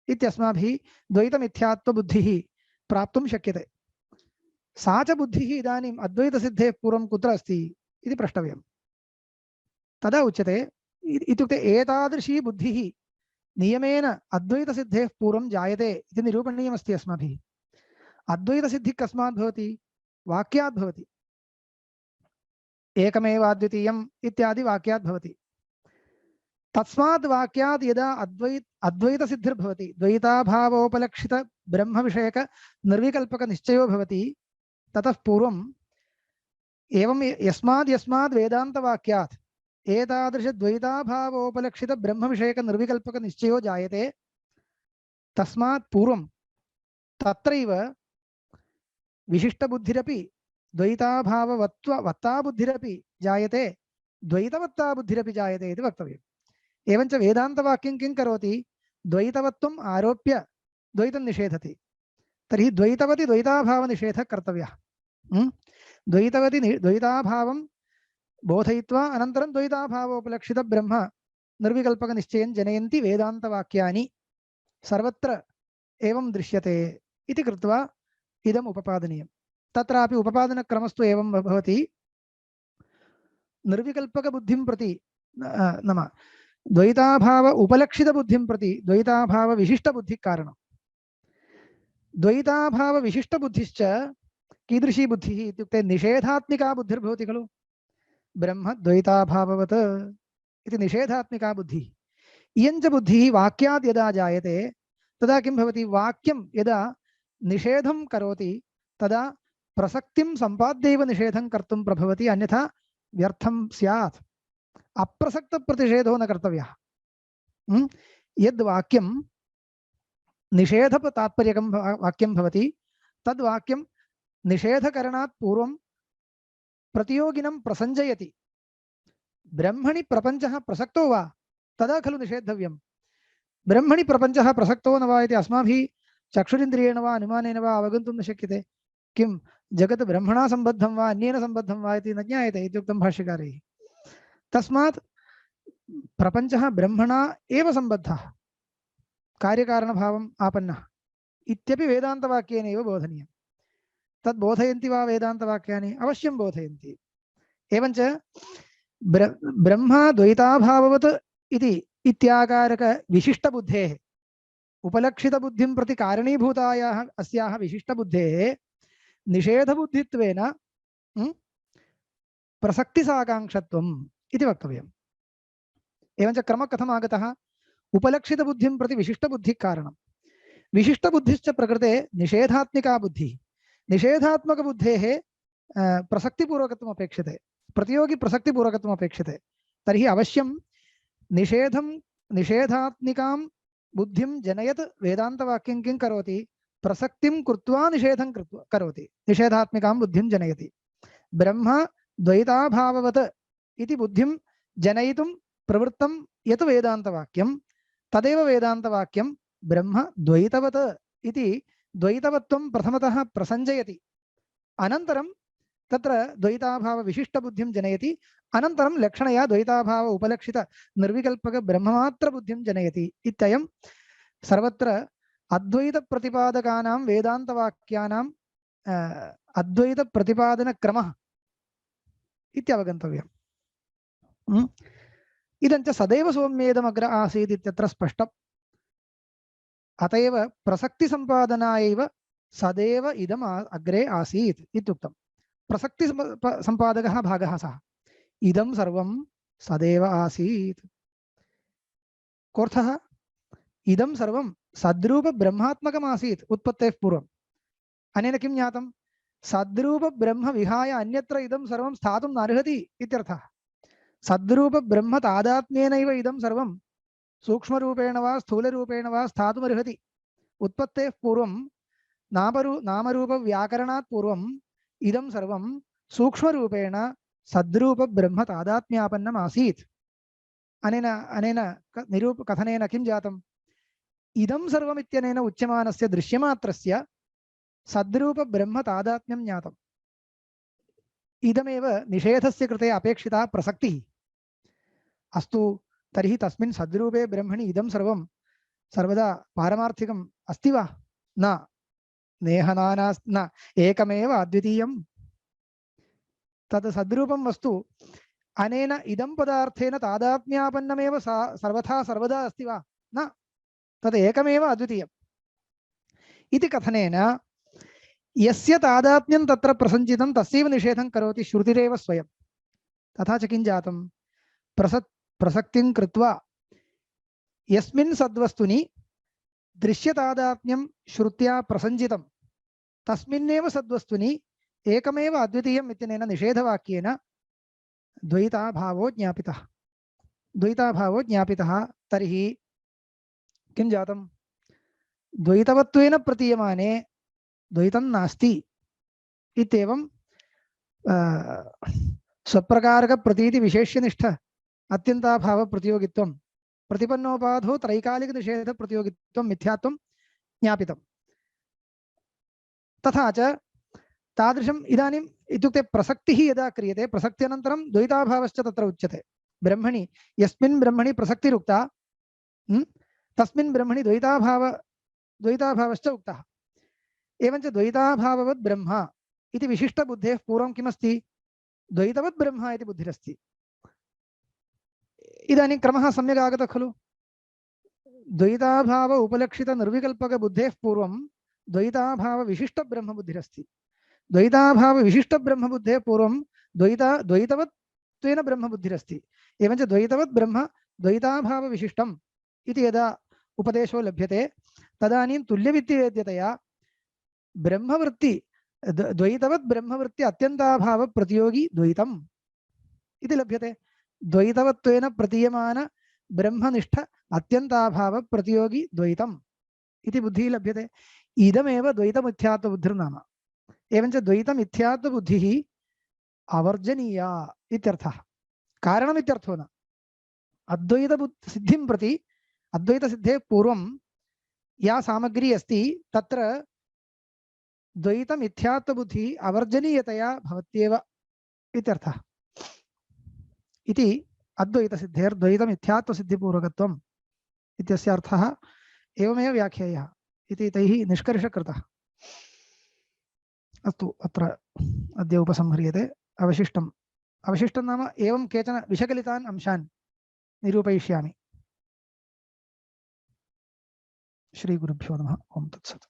इत्यस्माभिः द्वैतमिथ्यात्वबुद्धिः प्राप्तुं शक्यते। सा च बुद्धिः इदानीम् अद्वैतसिद्धेः पूर्वं कुत्र अस्ति इति प्रष्टव्यं। तदा उच्यते, इत्युक्ते एतादृशी बुद्धिः नियमेन अद्वैतसिद्धेः पूर्वं जायते इति निरूपणीयमस्ति अस्माभिः। अद्वैतसिद्धिः कस्मात् भवति? वाक्यात् भवति। एकमेवाद्वितीयम् इत्यादि वाक्यात् भवति। तस्मात् वाक्यात् यदा अद्वैतसिद्धिर्भवति, द्वैताभावोपलक्षित ब्रह्मविषयक निर्विकल्पक निश्चयो भवति, ततः पूर्वम् एवं यस्माद् वेदान्तवाक्यात् एतादृश द्वैताभावोपलक्षित ब्रह्मविषयक निर्विकल्पक निश्चयो जायते, तस्मात् पूर्वं तत्रैव विशिष्टबुद्धिरपि द्वैताभाववत्ता बुद्धिरपि जायते, द्वैतवत्ता बुद्धिरपि जायते इति वक्तव्यम्। एवञ्च वेदान्तवाक्यं किं करोति? द्वैतवत्वम् आरोप्य द्वैतं निषेधति। तर्हि द्वैतवति द्वैताभावनिषेधः कर्तव्यः। द्वैतवति द्वैताभावं बोधयित्वा अनन्तरं द्वैताभावोपलक्षित ब्रह्म निर्विकल्पकनिश्चयं जनयन्ति वेदान्तवाक्यानि। सर्वत्र एवं दृश्यते इति कृत्वा इदम् उपपादनीयं। तत्रापि उपपादनक्रमस्तु एवं भवति। निर्विकल्पकबुद्धिं प्रति नाम द्वैताभाव उपलक्षितबुद्धिं प्रति द्वैताभावविशिष्टबुद्धिः कारणम्। द्वैताभावविशिष्टबुद्धिश्च कीदृशी बुद्धिः इत्युक्ते निषेधात्मिका बुद्धिर्भवति खलु। ब्रह्म द्वैताभाववत् इति निषेधात्मिका बुद्धिः। इयञ्च बुद्धिः वाक्याद् यदा जायते तदा किं भवति? वाक्यं यदा निषेधं करोति तदा प्रसक्तिं सम्पाद्यैव निषेधं कर्तुं प्रभवति, अन्यथा व्यर्थं स्यात्। अप्रसक्तप्रतिषेधो न कर्तव्यः। यद् वाक्यं निषेधतात्पर्यकं वाक्यं भवति तद्वाक्यं निषेधकरणात् पूर्वं प्रतियोगिनं प्रसञ्जयति। ब्रह्मणि प्रपञ्चः प्रसक्तो वा तदा खलु निषेधव्यं। ब्रह्मणि प्रपञ्चः प्रसक्तो न वा इति अस्माभिः चक्षुरिन्द्रियेण वा अनुमानेन वा अवगन्तुं न शक्यते। किं जगत् ब्रह्मणा सम्बद्धं वा अन्येन सम्बद्धं वा इति न ज्ञायते इत्युक्तं भाष्यकारैः। तस्मात् प्रपञ्चः ब्रह्मणा एव सम्बद्धः, कार्यकारणभावम् आपन्नः इत्यपि वेदान्तवाक्येनैव बोधनीयम्। तद् बोधयन्ति वा वेदान्तवाक्यानि? अवश्यं बोधयन्ति। एवञ्च ब्रह्मा द्वैताभाववत् इति इत्याकारक विशिष्टबुद्धेः उपलक्षितबुद्धिं प्रति कारणीभूतायाः अस्याः विशिष्टबुद्धेः निषेधबुद्धित्वेन प्रसक्तिसाकाङ्क्षत्वम् इति वक्तव्यम्। एवञ्च क्रमः कथम् आगतः? उपलक्षितबुद्धिं प्रति विशिष्टबुद्धिः कारणम्। विशिष्टबुद्धिश्च प्रकृते निषेधात्मिका बुद्धिः। निषेधात्मकबुद्धेः प्रसक्तिपूर्वकत्वम् अपेक्षते, प्रतियोगी प्रसक्तिपूर्वकत्वम् अपेक्षते। तर्हि अवश्यं निषेधात्मिकां बुद्धिं जनयत् वेदान्तवाक्यं किं करोति? प्रसक्तिं कृत्वा निषेधं करोति, निषेधात्मिकां बुद्धिं जनयति। ब्रह्म द्वैताभाववत् इति बुद्धिं जनयितुं प्रवृत्तं यत् वेदान्तवाक्यं, तदेव वेदान्तवाक्यं ब्रह्म द्वैतवत् इति द्वैतवत्वं प्रथमतः प्रसञ्जयति, अनन्तरं तत्र द्वैताभाव विशिष्टबुद्धिं जनयति, अनन्तरं लक्षणया द्वैताभाव उपलक्षित निर्विकल्पक ब्रह्ममात्र बुद्धिं जनयति। इत्ययं सर्वत्र अद्वैत प्रतिपादकानां वेदान्तवाक्यानां अद्वैत प्रतिपादन क्रमः इत्यवगन्तव्यम्। इदञ्च सदैव सौम्येदमग्र आसीत् इत्यत्र स्पष्टम्। अतएव प्रसक्ति संपादनायैव सदैव इदम् अग्रे आसीत् इत्युक्तम्। प्रसक्ति संपादकः भागः सः, इदं सर्वं सदैव आसीत्। कोऽर्थः? इदं सर्वं सद्रूप ब्रह्मात्मकम् आसीत् उत्पत्तेः पूर्वम्। अनेन किं ज्ञातं? सद्रूप ब्रह्म विहाय अन्यत्र इदं सर्वं स्थातुं नार्हति इत्यर्थः। सद्रूप ब्रह्म तादात्म्येनैव इदं सर्वं सूक्ष्मरूपेण वा स्थूलरूपेण वा स्थातुमर्हति। उत्पत्तेः पूर्वं नामरूप व्याकरणात् पूर्वम् इदं सर्वं सूक्ष्मरूपेण सद्रूप ब्रह्म तादात्म्यापन्नम् आसीत्। अनेन कथनेन किं जातम्? इदं सर्वम् इत्यनेन उच्यमानस्य दृश्यमात्रस्य सद्रूप ब्रह्म तादात्म्यं ज्ञातम्। इदमेव निषेधस्य कृते अपेक्षिता प्रसक्तिः। अस्तु, तर्हि तस्मिन् सद्रूपे ब्रह्मणि इदं सर्वं सर्वदा पारमार्थिकम् अस्ति वा? न, नेहनाना न, एकमेव अद्वितीयम्। तद् सद्रूपं वस्तु अनेन इदं पदार्थेन तादात्म्यापन्नमेव सर्वथा सर्वदा अस्ति वा? न, तद् एकमेव अद्वितीयम् इति कथनेन यस्य तादात्म्यं तत्र प्रसञ्चितं तस्यैव निषेधं करोति श्रुतिरेव स्वयं। तथा च किं जातं? प्रसक्तिं कृत्वा यस्मिन् सद्वस्तुनि दृश्यतादात्म्यं श्रुत्या प्रसञ्चितं तस्मिन्नेव सद्वस्तुनि एकमेव अद्वितीयम् इत्यनेन निषेधवाक्येन द्वैताभावो ज्ञापितः। द्वैताभावो ज्ञापितः। तर्हि किं जातं? द्वैतवत्वेन प्रतीयमाने द्वैतं नास्ति इत्येवं स्वप्रकारक प्रतीति विशेष्यनिष्ठ अत्यन्ताभाव प्रतियोगित्वं प्रतिपन्नोपाधो त्रैकालिक निषेध प्रतियोगित्वं मिथ्यात्वं ज्ञापितम्। तथा च तादृशम् इदानीम् इत्युक्ते प्रसक्तिः यदा क्रियते प्रसक्त्यनन्तरं द्वैताभावश्च तत्र उच्यते। ब्रह्मणि यस्मिन् ब्रह्मणि प्रसक्तिरुक्ता तस्मिन् ब्रह्मणि द्वैताभावश्च उक्तः। एवञ्च द्वैताभाववद् ब्रह्म इति विशिष्टबुद्धेः पूर्वं किमस्ति? द्वैतवद् ब्रह्म इति बुद्धिरस्ति। इदानीं क्रमः सम्यक् आगतः खलु? द्वैताभाव उपलक्षित निर्विकल्पक बुद्धेः पूर्वं द्वैताभाव विशिष्ट ब्रह्म बुद्धिरस्ति। द्वैताभाव विशिष्ट ब्रह्म बुद्धेः पूर्वं द्वैतवत्त्वेन ब्रह्म बुद्धिरस्ति। एवञ्च द्वैतवद् ब्रह्म द्वैताभाव विशिष्टम् इति यदा उपदेशो लभ्यते तदानीं तुल्यविद्येद्यतया ब्रह्मवृत्ति द्वैतवद् ब्रह्मवृत्ति अत्यन्ताभाव प्रतियोगी द्वैतम् इति लभ्यते। द्वैतवत्वेन प्रतीयमान ब्रह्मनिष्ठ अत्यन्ताभाव प्रतियोगी द्वैतम् इति बुद्धिः लभ्यते। इदमेव द्वैतमिथ्यात्वबुद्धिर्नाम। एवञ्च द्वैतमिथ्यात्वबुद्धिः अवर्जनीया इत्यर्थः। कारणमित्यर्थो न। अद्वैतसिद्धिं प्रति अद्वैतसिद्धेः पूर्वं या सामग्री अस्ति तत्र द्वैतमिथ्यात्वबुद्धिः अवर्जनीयतया भवत्येव इत्यर्थः। इति अद्वैतसिद्धेर्द्वैतमिथ्यात्वसिद्धिपूर्वकत्वम् इत्यस्य अर्थः एवमेव व्याख्येयः इति तैः निष्कर्षः कृतः। अस्तु, अत्र अद्य उपसंह्रियते। अवशिष्टं नाम एवं केचन विषकलितान् अंशान् निरूपयिष्यामि। श्रीगुरुभ्यो नमः। ओं तत्सत्।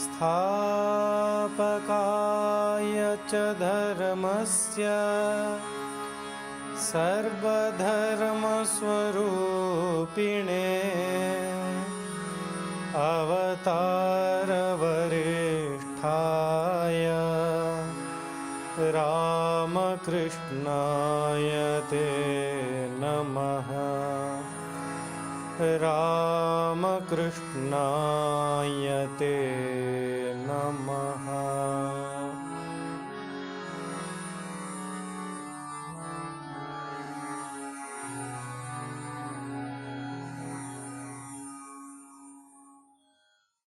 स्थापकाय च धर्मस्य सर्वधर्मस्वरूपिणे अवतारवरिष्ठाय रामकृष्णाय ते नमः। रामकृष्णाय ते